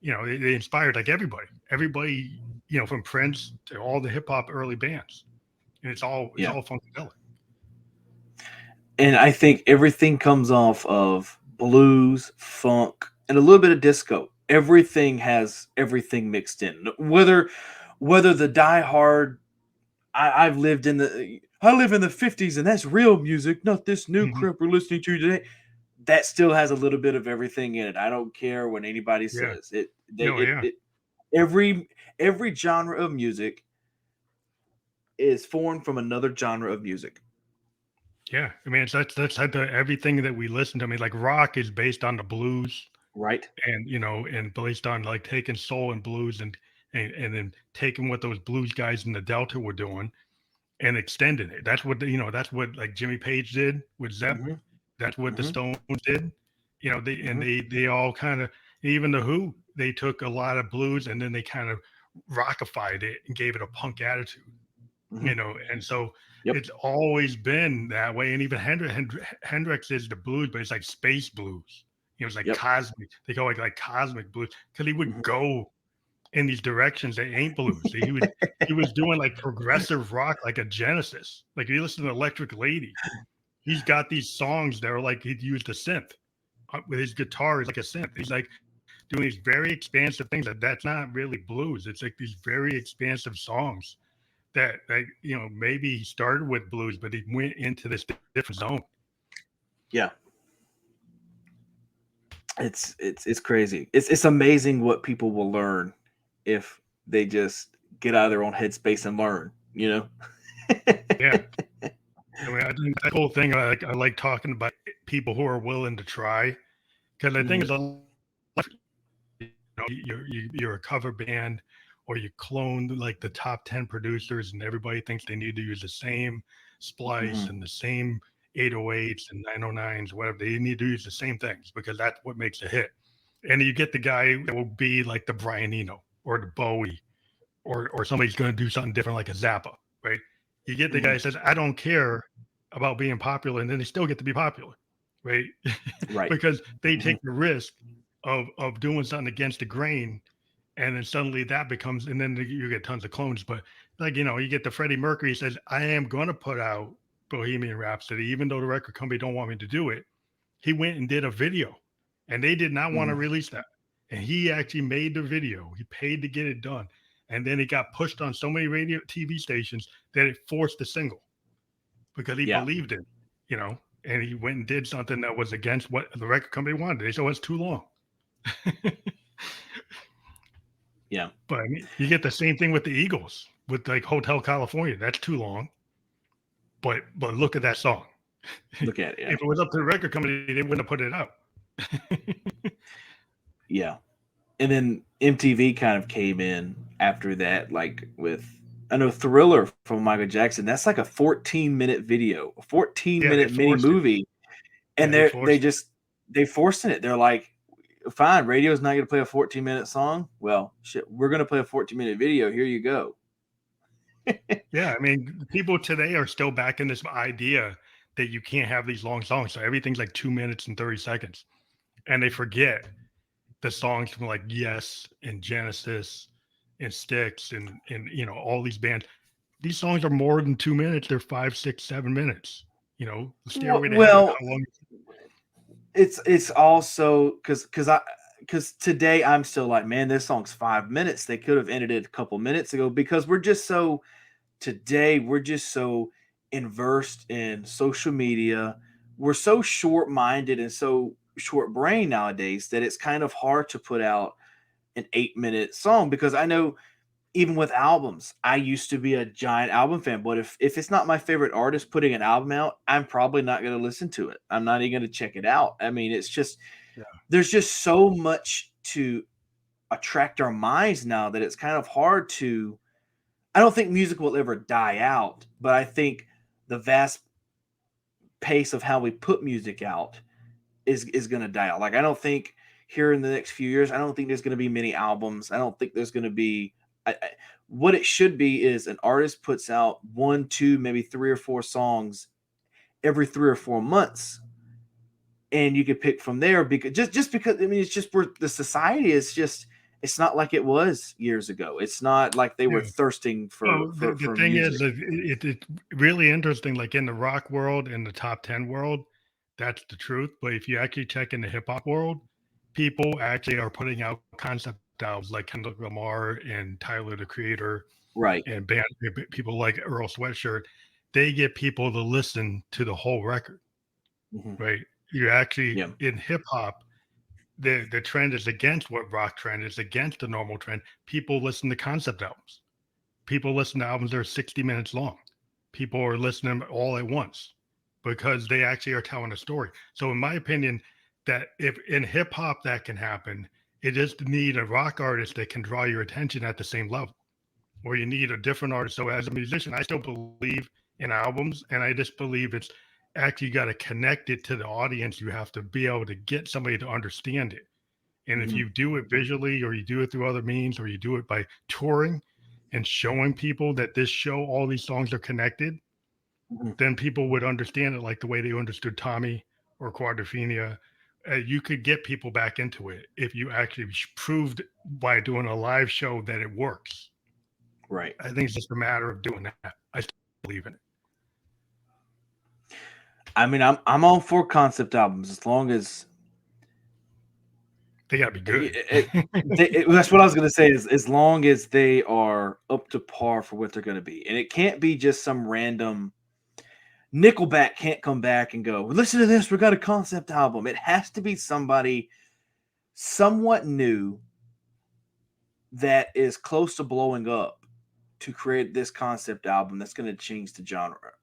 They inspired like everybody, from Prince to all the hip hop early bands, and it's Yeah. all funkadelic. And I think everything comes off of blues, funk, and a little bit of disco. Everything has everything mixed in. Whether the diehard, I live in the 50s and that's real music, not this new Hmm. crap we're listening to today. That still has a little bit of everything in it. I don't care what anybody Yeah. says. It they No. Yeah. it every genre of music is formed from another genre of music. Yeah. I mean, that's like everything that we listen to. I mean, like rock is based on the blues, Right? and and based on like taking soul and blues, and then taking what those blues guys in the Delta were doing and extending it. That's what that's what like Jimmy Page did with Zepp. Hmm. That's what the Hmm. Stones did. Hmm. They all kind of, even the Who, they took a lot of blues and then they kind of rockified it and gave it a punk attitude. Hmm. And so Yep. it's always been that way. And even Hendrix is the blues, but it's like space blues. It's like Yep. cosmic. They go like cosmic blues, because he would Mhm. go in these directions that ain't blues. He was doing like progressive rock, like a Genesis. Like if you listen to Electric Lady, he's got these songs that are like he'd used a synth with his guitar is like a synth. He's like doing these very expansive things that's not really blues. It's like these very expansive songs that maybe he started with blues, but he went into this different zone. Yeah. It's crazy. It's amazing what people will learn if they just get out of their own headspace and learn, you know? Yeah. I mean, I think that whole thing, I like talking about people who are willing to try, because I think Mhm, it's you're a cover band, or you clone like the top 10 producers, and everybody thinks they need to use the same splice mhm, and the same 808s and 909s, whatever. They need to use the same things because that's what makes a hit. And you get the guy that will be like the Brian Eno or the Bowie, or somebody's going to do something different like a Zappa, right? You get the guy mhm. that says, "I don't care about being popular," and then they still get to be popular, right? Right. Because they Mhm, take the risk of doing something against the grain, and then suddenly that becomes, and then you get tons of clones. But like you get the Freddie Mercury says, "I am going to put out Bohemian Rhapsody, even though the record company don't want me to do it." He went and did a video. and they did not want to Mhm. release that. And he actually made the video. He paid to get it done, and then it got pushed on so many radio TV stations that it forced the single because he Yeah. believed it, and he went and did something that was against what the record company wanted. They said, "Oh, it's too long." Yeah. But I mean, you get the same thing with the Eagles with like Hotel California. That's too long. But look at that song. Look at it. Yeah. If it was up to the record company, they wouldn't have put it out. Yeah. And then MTV kind of came in after that, like with I know Thriller from Michael Jackson. That's like a 14-minute video, a 14 Yeah, they minute mini forced it. movie, Yeah, and they they forced it. just they forcing it. They're like, fine, radio's not going to play a 14-minute song. Well, shit, we're going to play a 14-minute video. Here you go. Yeah, I mean, people today are still back in this idea that you can't have these long songs. So everything's like 2 minutes and 30 seconds. And they forget the songs from like Yes and Genesis and Styx and all these bands. These songs are more than 2 minutes. They're 5, 6, 7 minutes. Stairway to Heaven. Well, How long? it's also because today I'm still like, man, this song's 5 minutes. They could have ended it a couple minutes ago because we're just so immersed in social media. We're so short-minded and so short-brained nowadays that it's kind of hard to put out an 8-minute song because I know even with albums, I used to be a giant album fan, but if it's not my favorite artist putting an album out, I'm probably not going to listen to it. I'm not even going to check it out. I mean, it's just Yeah. there's just so much to attract our minds now that it's kind of hard to I don't think music will ever die out, but I think the vast pace of how we put music out is going to die out. Like I don't think here in the next few years, I don't think there's going to be many albums. I don't think there's going to be what it should be is an artist puts out 1, 2, maybe 3 or 4 songs every 3 or 4 months, and you could pick from there because just because I mean it's just where the society is just it's not like it was years ago. It's not like they were Yeah. thirsting Well, the for thing is, music. it's really interesting. Like in the rock world, in the top 10 world, that's the truth. But if you actually check in the hip hop world, people actually are putting out concept albums like Kendrick Lamar and Tyler the Creator Right. and people like Earl Sweatshirt. They get people to listen to the whole record, Mhm. right? You actually Yeah. in hip hop, the trend is against what rock trend is against the normal trend. People listen to concept albums. People listen to albums that are 60 minutes long. People are listening all at once because they actually are telling a story. So, in my opinion, that if in hip hop that can happen, it just need a rock artist that can draw your attention at the same level, or you need a different artist. So, as a musician, I still believe in albums, and I just believe it's actually got to connect it to the audience. You have to be able to get somebody to understand it. And if Mhm. you do it visually, or you do it through other means, or you do it by touring and showing people that this show, all these songs are connected, Mhm. then people would understand it like the way they understood Tommy or Quadrophenia. You could get people back into it if you actually proved by doing a live show that it works. Right. I think it's just a matter of doing that. I still believe in it. I mean, I'm all for concept albums as long as They got to be good. that's what I was gonna say is as long as they are up to par for what they're gonna be, and it can't be just some random Nickelback can't come back and go listen to this. We got a concept album. It has to be somebody somewhat new that is close to blowing up to create this concept album that's going to change the genre.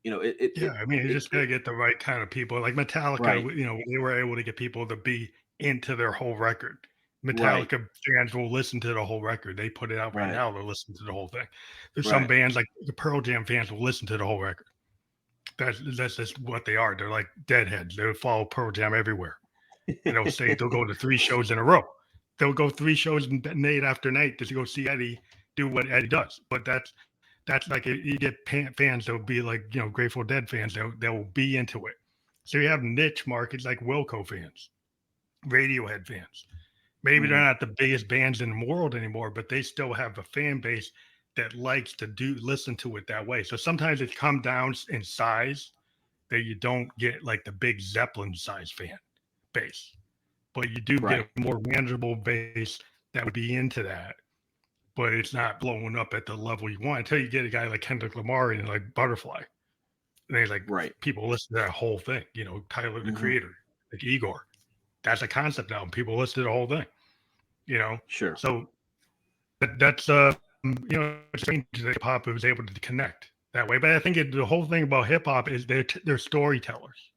You know, Yeah, I mean, you just got to get the right kind of people. Like Metallica, right, they were able to get people to be into their whole record. right, Metallica fans will listen to the whole record. They put it out right right, now. They'll listen to the whole thing. There's some right, bands like the Pearl Jam fans will listen to the whole record. That's just what they are. They're like deadheads. They'll follow Pearl Jam everywhere, and they'll go to 3 shows in a row. They'll go 3 shows night after night to go see Eddie do what Eddie does. But that's like you get fans that will be like Grateful Dead fans that will be into it. So you have niche markets like Wilco fans, Radiohead fans. Maybe they're mhm, not the biggest bands in the world anymore, but they still have a fan base that likes to listen to it that way. So sometimes it comes down in size that you don't get like the big Zeppelin size fan base. but you do get Right. a more manageable base that would be into that. But it's not blowing up at the level you want until you get a guy like Kendrick Lamar and like Butterfly. And they like Right. people listen to that whole thing, Tyler the Hmm. Creator, like Igor. That's a concept album. People listen to the whole thing, you know. Sure. So that's it's strange that hip hop was able to connect that way. But I think the whole thing about hip hop is they're storytellers,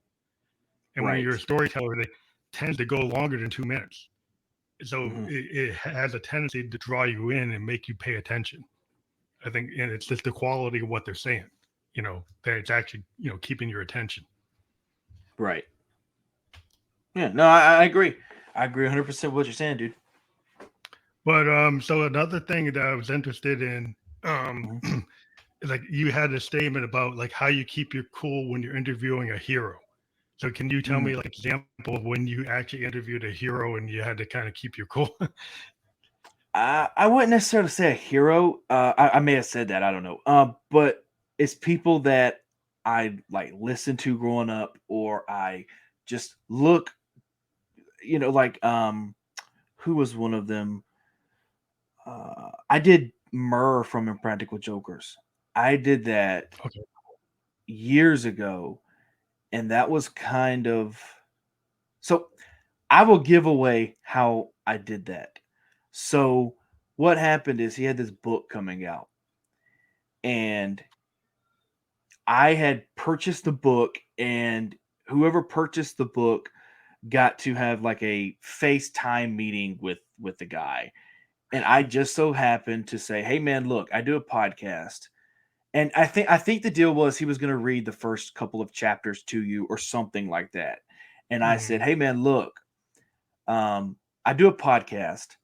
and when you're a Right. storyteller, they tend to go longer than 2 minutes. So Hmm. it has a tendency to draw you in and make you pay attention. I think, and it's just the quality of what they're saying, that it's actually keeping your attention. Right. Yeah. No, I agree. I agree 100% with what you're saying, dude. But so another thing that I was interested in, Hmm. is like you had a statement about like how you keep your cool when you're interviewing a hero. So can you tell me Hmm. like example of when you actually interviewed a hero and you had to kind of keep your cool? I wouldn't necessarily say a hero. I may have said that. I don't know. But it's people that I like listened to growing up, or I just look. Like who was one of them? I did Murr from Impractical Jokers. I did that Okay. years ago, and that was kind of so. I will give away how I did that. So what happened is he had this book coming out, and I had purchased the book, and whoever purchased the book got to have like a FaceTime meeting with the guy. And I just so happened to say, "Hey man, look, I do a podcast." And I think the deal was he was going to read the first couple of chapters to you or something like that. And I said, Mhm. "Hey man, look, I do a podcast.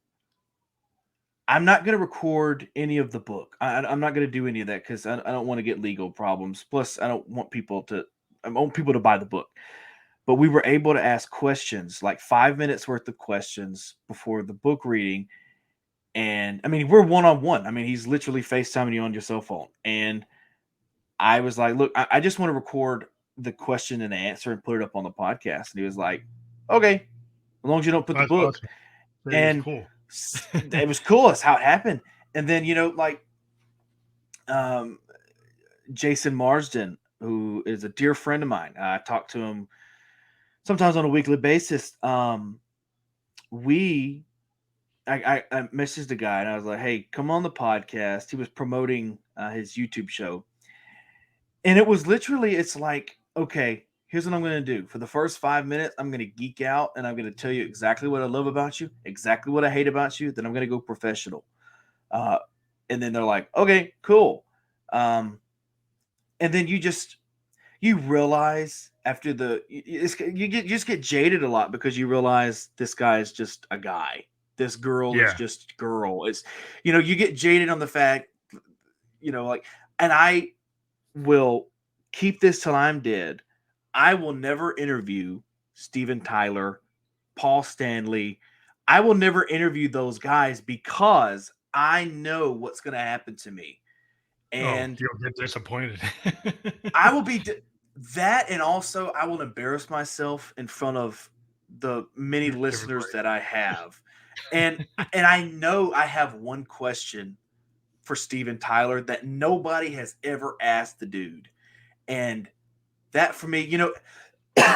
I'm not going to record any of the book. I'm not going to do any of that because I don't want to get legal problems. Plus, I want people to buy the book." But we were able to ask questions, like 5 minutes worth of questions before the book reading. And I mean, we're one on one. I mean, he's literally FaceTiming you on your cell phone. And I was like, "Look, I just want to record the question and the answer and put it up on the podcast." And he was like, "Okay, as long as you don't put the That's book." awesome. That is And cool. it was cool. That's how it happened. And then, like um, Jason Marsden, who is a dear friend of mine, I talk to him sometimes on a weekly basis. We I messaged the guy and I was like, "Hey, come on the podcast." He was promoting his YouTube show, and it was literally, it's like, okay, here's what I'm going to do. For the first 5 minutes, I'm going to geek out and I'm going to tell you exactly what I love about you, exactly what I hate about you. Then I'm going to go professional. Uh, and then they're like, "Okay, cool." Um, and then you realize after you just get jaded a lot because you realize this guy is just a guy. This girl is Yeah. just girl. It's you get jaded on the fact, like, and I will keep this till I'm dead. I will never interview Steven Tyler, Paul Stanley. I will never interview those guys because I know what's going to happen to me. Oh, And you'll get disappointed. I will be that, and also I will embarrass myself in front of the many listeners Everybody. that I have. And I know I have one question for Steven Tyler that nobody has ever asked the dude. And that for me,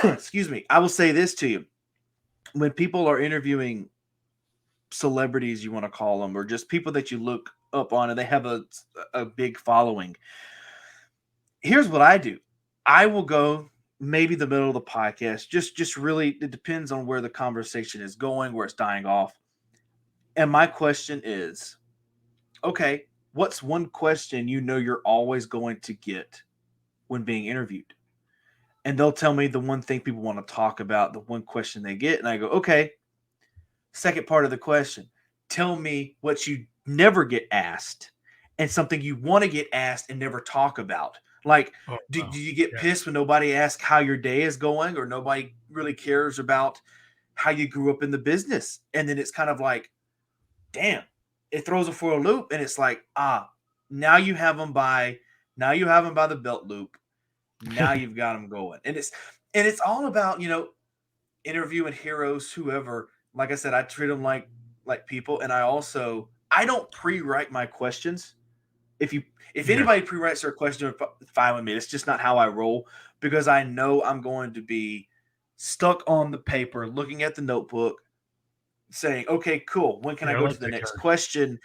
excuse me, I will say this to you. When people are interviewing celebrities, you want to call them, or just people that you look up on and they have a big following, here's what I do. I will go maybe the middle of the podcast. Just really, it depends on where the conversation is going, where it's dying off. And my question is, okay, what's one question you're always going to get when being interviewed? And they'll tell me the one thing people want to talk about, the one question they get, and I go, okay. Second part of the question, tell me what you never get asked and something you want to get asked and never talk about. Like, Oh, do wow. you get Yeah. pissed when nobody asks how your day is going, or nobody really cares about how you grew up in the business? And then it's kind of like, damn, it throws it for a loop. And it's like, now you have them now you have them by the belt loop. Now you've got them going. And it's all about, interviewing heroes, whoever. Like I said, I treat them like people, and I don't pre-write my questions. If you if Yeah. anybody pre-writes their question, fine with me. It's just not how I roll because I know I'm going to be stuck on the paper, looking at the notebook, saying, "Okay, cool. When can I Yeah, I go like to the that next kind. question?"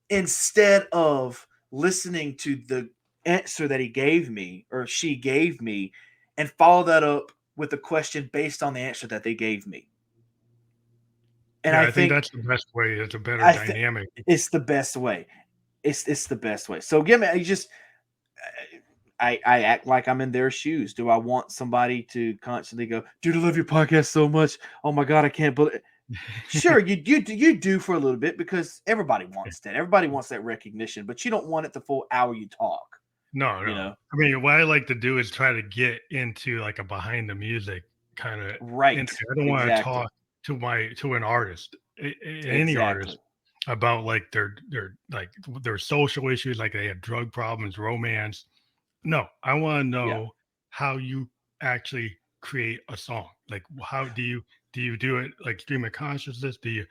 Instead of listening to the answer that he gave me or she gave me, and follow that up with a question based on the answer that they gave me. And Yeah, I think that's the best way. It's a better I think dynamic. it's the best way. It's the best way. So give me, you just I act like I'm in their shoes. Do I want somebody to constantly go, dude, I love your podcast so much. Oh my god, I can't believe. Sure, you do for a little bit because everybody wants that. Everybody wants that recognition, but you don't want it the full hour you talk. No, You no. know, I mean, what I like to do is try to get into like a behind the music kind of right? interview. I don't want to Exactly, talk to an artist, any artist, exactly. about like their social issues, like they have drug problems, romance. No, I want to Yeah. know how you actually create a song. Like, how do you do it? Like stream of consciousness? Do you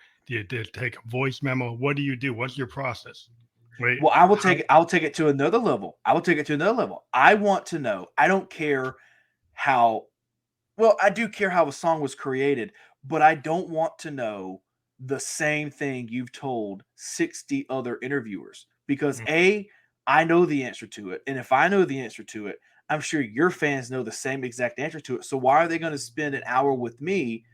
take a voice memo? What do you do? What's your process? Right? Well, How? I will take it to another level. I will take it to another level. I want to know. I don't care how well, I do care how a song was created, but I don't want to know the same thing you've told 60 other interviewers because Mm, I know the answer to it. And if I know the answer to it, I'm sure your fans know the same exact answer to it. So why are they going to spend an hour with me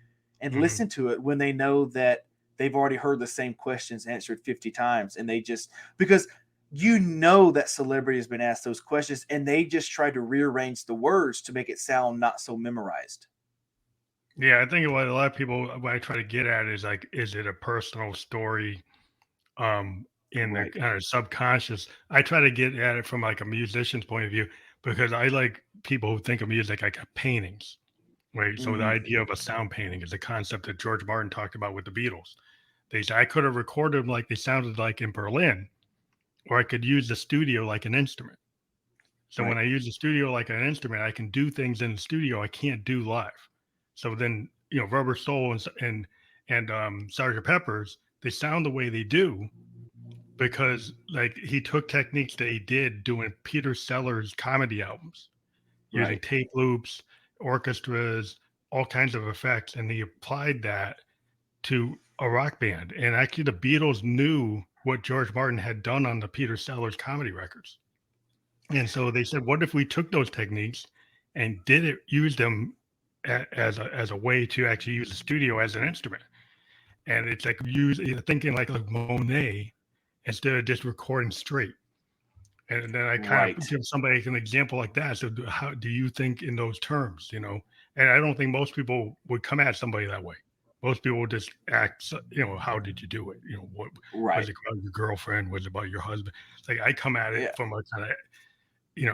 and mhm. listen to it when they know that they've already heard the same questions answered 50 times and they just because you know that celebrity has been asked those questions and they just try to rearrange the words to make it sound not so memorized. Yeah, I think what a lot of people what I try to get at is like, is it a personal story in the Right. kind of subconscious? I try to get at it from like a musician's point of view because I like people who think of music like paintings, right? So the Mhm. idea of a sound painting is a concept that George Martin talked about with the Beatles. They said I could have recorded them like they sounded like in Berlin, or I could use the studio like an instrument. So when Right. I use the studio like an instrument, I can do things in the studio I can't do live. So then, Rubber Soul and Sergeant Pepper's, they sound the way they do because like he took techniques that he did doing Peter Sellers comedy albums, using Right. tape loops, orchestras, all kinds of effects, and he applied that to a rock band. And actually, the Beatles knew what George Martin had done on the Peter Sellers comedy records. And so they said, what if we took those techniques and use them as a way to actually use the studio as an instrument? And it's like thinking like Monet instead of just recording straight. And then I kind of Right. give somebody an example like that. So how do you think in those terms? And I don't think most people would come at somebody that way. Most people would just act, how did you do it? What was Right. it about your girlfriend? Was it about your husband? It's like I come at it Yeah. from a kind of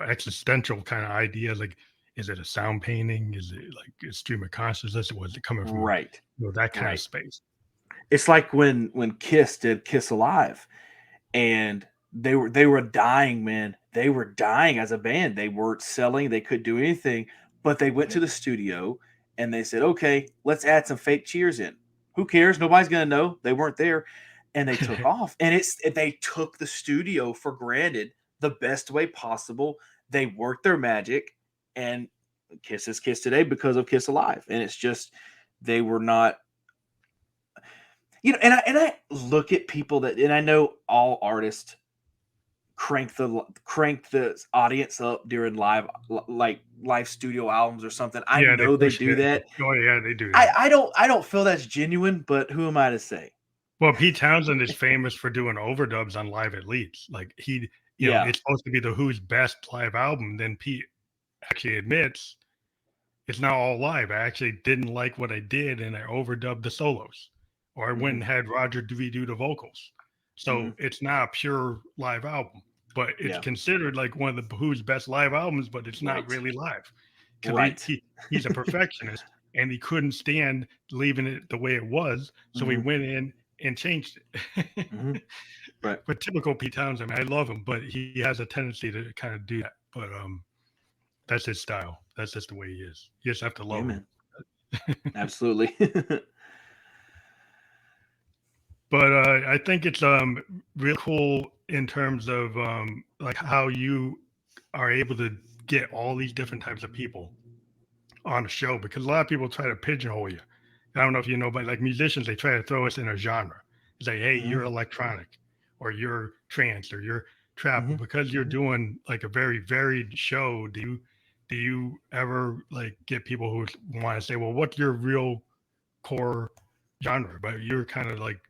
existential kind of idea. Like, is it a sound painting? Is it like a stream of consciousness? Or was it coming from Right. that kind of Right. space? It's like when Kiss did Kiss Alive and they were dying, man. They were dying as a band. They weren't selling, they couldn't do anything, but they went Yeah. to the studio and they said, "Okay, let's add some fake cheers in. Who cares? Nobody's going to know. They weren't there." And they took off. And they took the studio for granted the best way possible. They worked their magic and Kiss is Kiss today because of Kiss Alive. And it's just they were not and I look at people that and I know all artists crank the audience up during like live studio albums or something. I Yeah, they know they push do it. that. Oh yeah, they do I that. I don't I don't feel that's genuine, but who am I to say? Well, Pete Townsend is famous for doing overdubs on Live at Leeds. Like Yeah. it's supposed to be the Who's best live album. Then Pete actually admits it's not all live. I actually didn't like what I did, and I overdubbed the solos, or I went Hmm. and had Roger redo the vocals. Hmm. So it's not a pure live album, but it's Yeah. considered like one of the Who's best live albums. But it's not Right. really live because Right. he's a perfectionist and he couldn't stand leaving it the way it was, so he Hmm. went in and changed it. Hmm. Right. But typical Pete Townsend, I mean, I love him, but he has a tendency to kind of do that. But that's his style. That's just the way he is. You just have to Yeah, love him. man. Absolutely. But I think it's really cool in terms of like how you are able to get all these different types of people on a show, because a lot of people try to pigeonhole you. I don't know if you know, but like musicians, they try to throw us in a genre. Say, hey, Hmm. you're electronic, or you're trance, or you're trap. Hmm. But because you're doing like a very varied show, do you ever like get people who want to say, well, what's your real core genre? But you're kind of like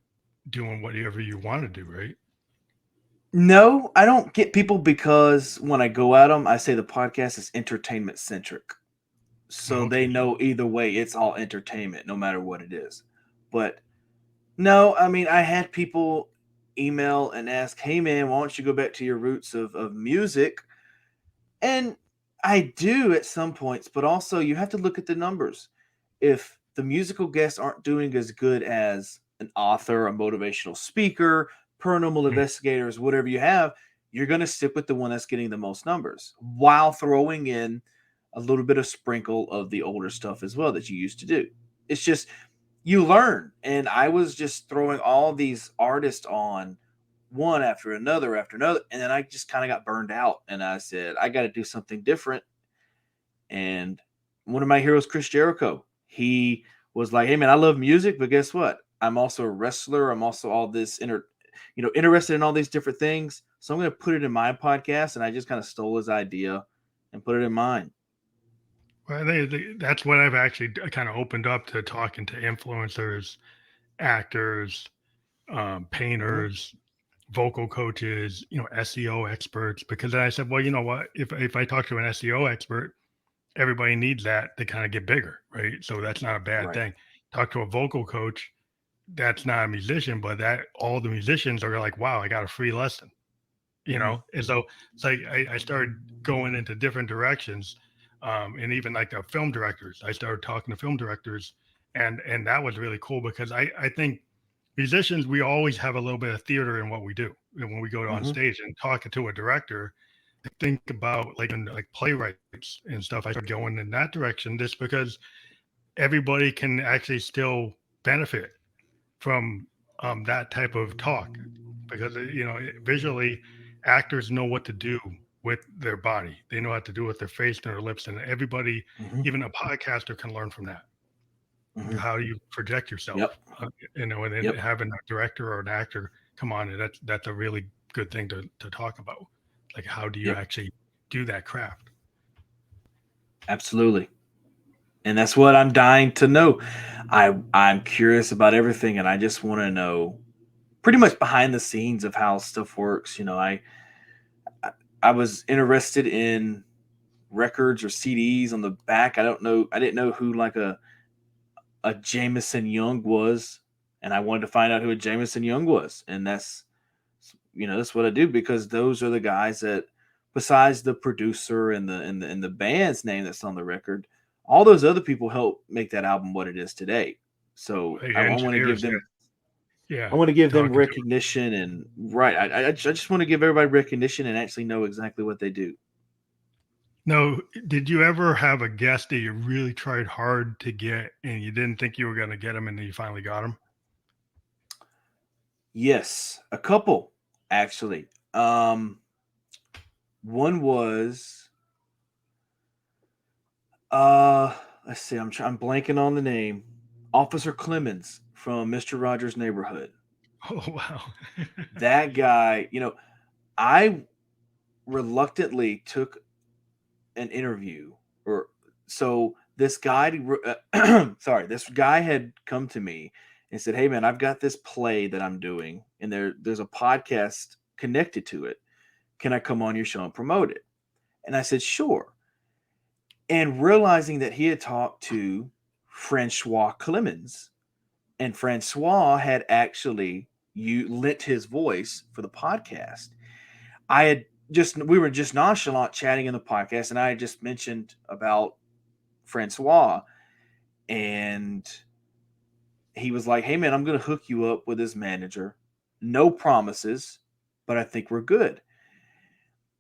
doing whatever you want to do, right? No, I don't get people because when I go at them, I say the podcast is entertainment centric. So they Okay. know either way, it's all entertainment, no matter what it is. But no, I mean, I had people email and ask, hey, man, why don't you go back to your roots of music? And I do at some points, but also you have to look at the numbers. If the musical guests aren't doing as good as an author, a motivational speaker, paranormal Mm. investigators, whatever you have, you're going to stick with the one that's getting the most numbers while throwing in a little bit of sprinkle of the older stuff as well that you used to do. It's just you learn. And I was just throwing all these artists on one after another. And then I just kind of got burned out. And I said, I got to do something different. And one of my heroes, Chris Jericho, he was like, hey, man, I love music, but guess what? I'm also a wrestler. I'm also all this interested in all these different things. So I'm going to put it in my podcast. And I just kind of stole his idea and put it in mine. Well, that's what I've actually kind of opened up to talking to influencers, actors, Mm-hmm. painters, vocal coaches, SEO experts. Because then I said, well, you know what? If I talk to an SEO expert, everybody needs that to kind of get bigger, right? So that's not a bad Right. thing. Talk to a vocal coach, that's not a musician, but that all the musicians are like, wow, I got a free lesson, Mm-hmm. And so it's like I started going into different directions, and even like the film directors, I started talking to film directors, and that was really cool because I think musicians, we always have a little bit of theater in what we do. And when we go on Mm-hmm. stage and talking to a director, I think about like playwrights and stuff. I started going in that direction just because everybody can actually still benefit from that type of talk, because visually, actors know what to do with their body. They know how to do with their face and their lips, and everybody, Mm-hmm. even a podcaster, can learn from that. Mm-hmm. How do you project Yep. yourself? And then Yep. having a director or an actor come on, and that's a really good thing to talk about. Like, how do you Yep. actually do that craft? Absolutely. And that's what I'm dying to know. I'm curious about everything, and I just want to know pretty much behind the scenes of how stuff works. I I was interested in records or CDs on the back. I don't know. I didn't know who like a Jameson Young was, and I wanted to find out who a Jameson Young was, and that's what I do because those are the guys that, besides the producer and the band's name that's on the record, all those other people help make that album what it is today. So Like I want to give engineers, them yeah, I want to give them talking to. recognition and right. I just want to give everybody recognition and actually know exactly what they do. No, did you ever have a guest that you really tried hard to get and you didn't think you were going to get them, and then you finally got them? Yes, a couple actually. One was let's see, I'm blanking on the name. Officer Clemens from Mr. Rogers' Neighborhood. Oh, wow. That guy, I reluctantly took an interview or so this guy sorry, this guy had come to me and said, "Hey man, I've got this play that I'm doing and there's a podcast connected to it. Can I come on your show and promote it?" And I said, "Sure." And realizing that he had talked to Francois Clemens, and Francois had actually you lent his voice for the podcast. I had just we were just nonchalant chatting in the podcast, and I had just mentioned about Francois, and he was like, "Hey man, I'm going to hook you up with his manager. No promises, but I think we're good."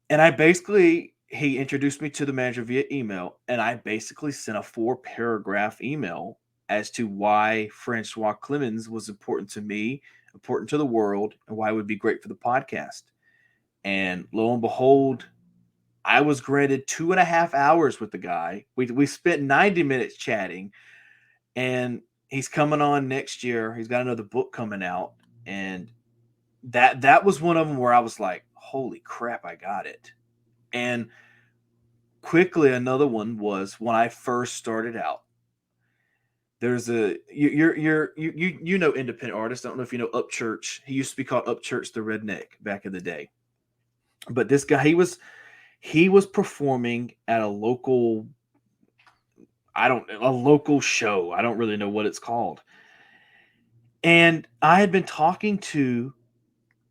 And I basically he introduced me to the manager via email, and I basically sent a 4-paragraph email as to why Francois Clemens was important to me, important to the world, and why it would be great for the podcast. And lo and behold, I was granted 2.5 hours with the guy. We spent 90 minutes chatting, and he's coming on next year. He's got another book coming out, and that was one of them where I was like, "Holy crap, I got it!" And quickly, another one was when I first started out. There's a you know independent artists. I don't know if you know Upchurch. He used to be called Upchurch the Redneck back in the day. But this guy, he was performing at a local show. I don't really know what it's called. And I had been talking to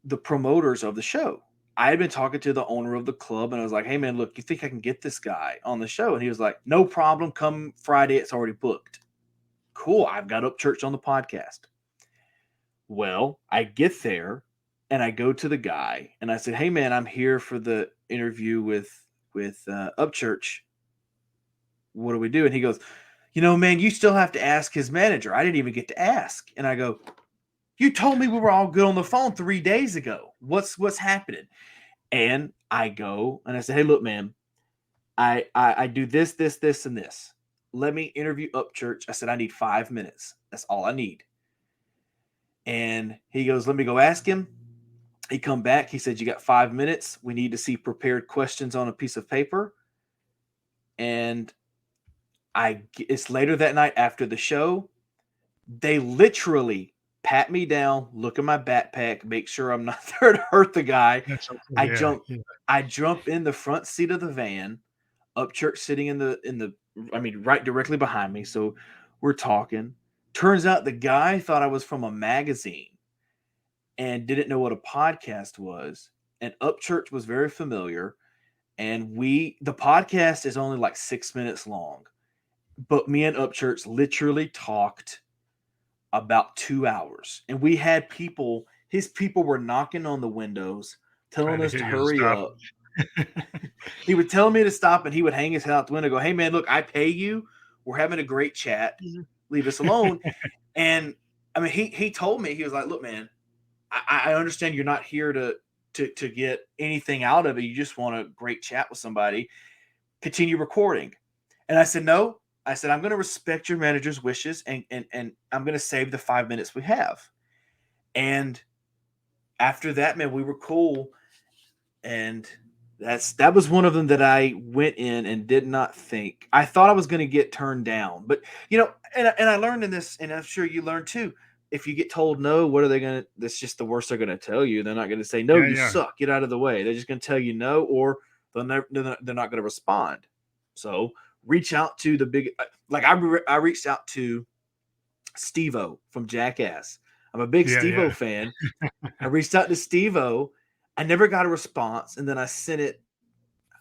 the promoters of the show. I had been talking to the owner of the club, and I was like, "Hey man, look, you think I can get this guy on the show?" And he was like, "No problem. Come Friday. It's already booked." Cool. I've got Upchurch on the podcast. Well, I get there and I go to the guy and I said, "Hey man, I'm here for the interview with Upchurch. What do we do?" And he goes, "Man, you still have to ask his manager. I didn't even get to ask." And I go, "You told me we were all good on the phone 3 days ago. What's happening?" And I go and I say, "Hey, look, man, I do this, and this. Let me interview Upchurch." I said, "I need 5 minutes. That's all I need." And he goes, "Let me go ask him." He come back. He said, "You got 5 minutes. We need to see prepared questions on a piece of paper." And it's later that night after the show. They literally pat me down, look at my backpack, make sure I'm not there to hurt the guy. That's okay. I Yeah. jump, Yeah. I jump in the front seat of the van, Upchurch sitting right directly behind me. So we're talking. Turns out the guy thought I was from a magazine and didn't know what a podcast was. And Upchurch was very familiar. And the podcast is only like 6 minutes long. But me and Upchurch literally talked about 2 hours. And we had his people were knocking on the windows, telling Trying to us get to you to hurry stop. up. He would tell me to stop, and he would hang his head out the window and go, "Hey man, look, I pay you. We're having a great chat. Leave us alone." And I mean, he told me, he was like, "Look, man, I understand you're not here to get anything out of it. You just want a great chat with somebody. Continue recording." And I said, "No." I said, "I'm going to respect your manager's wishes, and I'm going to save the 5 minutes we have." And after that, man, we were cool. And that was one of them that I went in and did not think. I thought I was going to get turned down, but and I learned in this, and I'm sure you learned too. If you get told no, what are they going to? That's just the worst they're going to tell you. They're not going to say no, Yeah. you Yeah. suck, get out of the way. They're just going to tell you no, or they're not going to respond. So reach out to the big, like I reached out to Steve-O from Jackass. I'm a big Yeah. Steve-O Yeah. fan. I reached out to Steve-O. I never got a response, and then I sent it,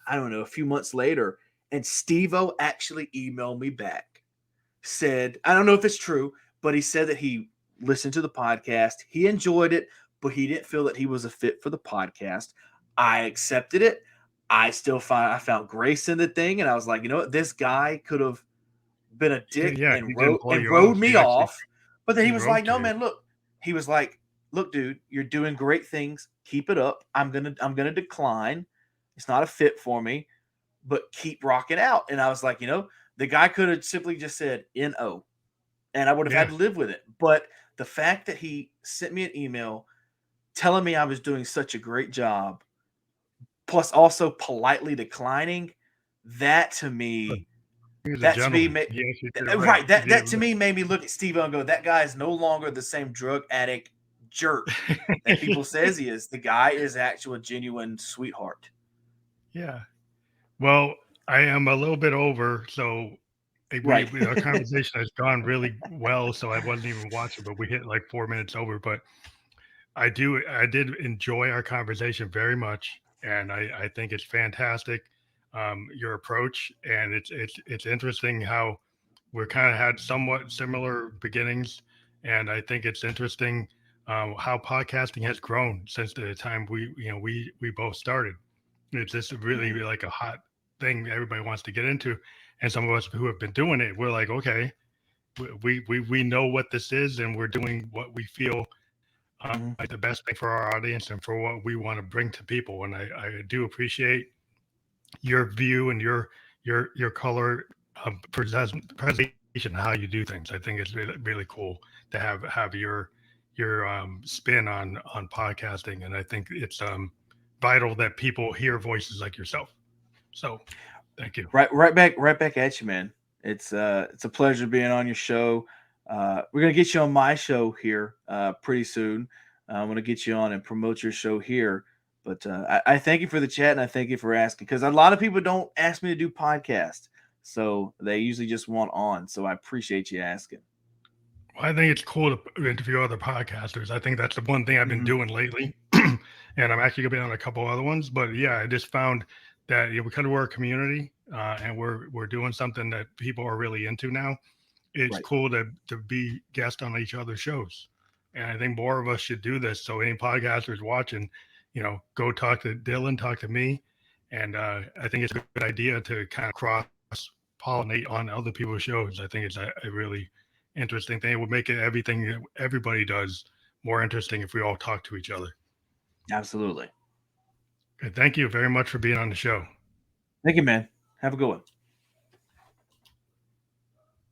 I don't know, a few months later, and Steve-O actually emailed me back. Said, I don't know if it's true, but he said that he listened to the podcast. He enjoyed it, but he didn't feel that he was a fit for the podcast. I accepted it. I found grace in the thing, and I was like, you know what? This guy could have been a dick Yeah. He and didn't wrote blow and you rode off. me off. But then he He was like, wrote "No, you. man, look." He was like, "Look, dude, you're doing great things. Keep it up. I'm gonna decline. It's not a fit for me, but keep rocking out." And I was like, the guy could have simply just said "no," and I would have had Yeah. to live with it. But the fact that he sent me an email telling me I was doing such a great job, plus also politely declining, that to me He was a That to me, gentleman. He actually did it right. right? He That did it that to me made me look at Steve and go, "That guy is no longer the same drug addict jerk that right. people says he is. The guy is actual genuine sweetheart." Yeah. Well, I am a little bit over, so Right. our conversation has gone really well. So I wasn't even watching, but we hit like 4 minutes over. But I did enjoy our conversation very much, and I think it's fantastic, your approach, and it's interesting how we're kind of had somewhat similar beginnings, and I think it's interesting, how podcasting has grown since the time we both started. It's just really Mhm. like a hot thing everybody wants to get into. And some of us who have been doing it, we're like, okay, we know what this is, and we're doing what we feel Mhm. like the best thing for our audience and for what we want to bring to people. And I do appreciate your view and your color presentation, how you do things. I think it's really cool to have your spin on podcasting, and I think it's vital that people hear voices like yourself. So, thank you. Right back at you, man. It's a pleasure being on your show. We're gonna get you on my show here pretty soon. I'm gonna get you on and promote your show here. But I thank you for the chat, and I thank you for asking, because a lot of people don't ask me to do podcasts, so they usually just want on. So I appreciate you asking. I think it's cool to interview other podcasters. I think that's the one thing I've been Hmm. doing lately, and I'm actually gonna be on a couple other ones. But yeah, I just found that we kind of we're a community, and we're doing something that people are really into now. It's Right. cool to be guest on each other's shows, and I think more of us should do this. So any podcasters watching, go talk to Dylan, talk to me, and I think it's a good idea to kind of cross pollinate on other people's shows. I think it's a really interesting thing. It would make it everything that everybody does more interesting if we all talk to each other. Absolutely. Good. Thank you very much for being on the show. Thank you, man. Have a good one.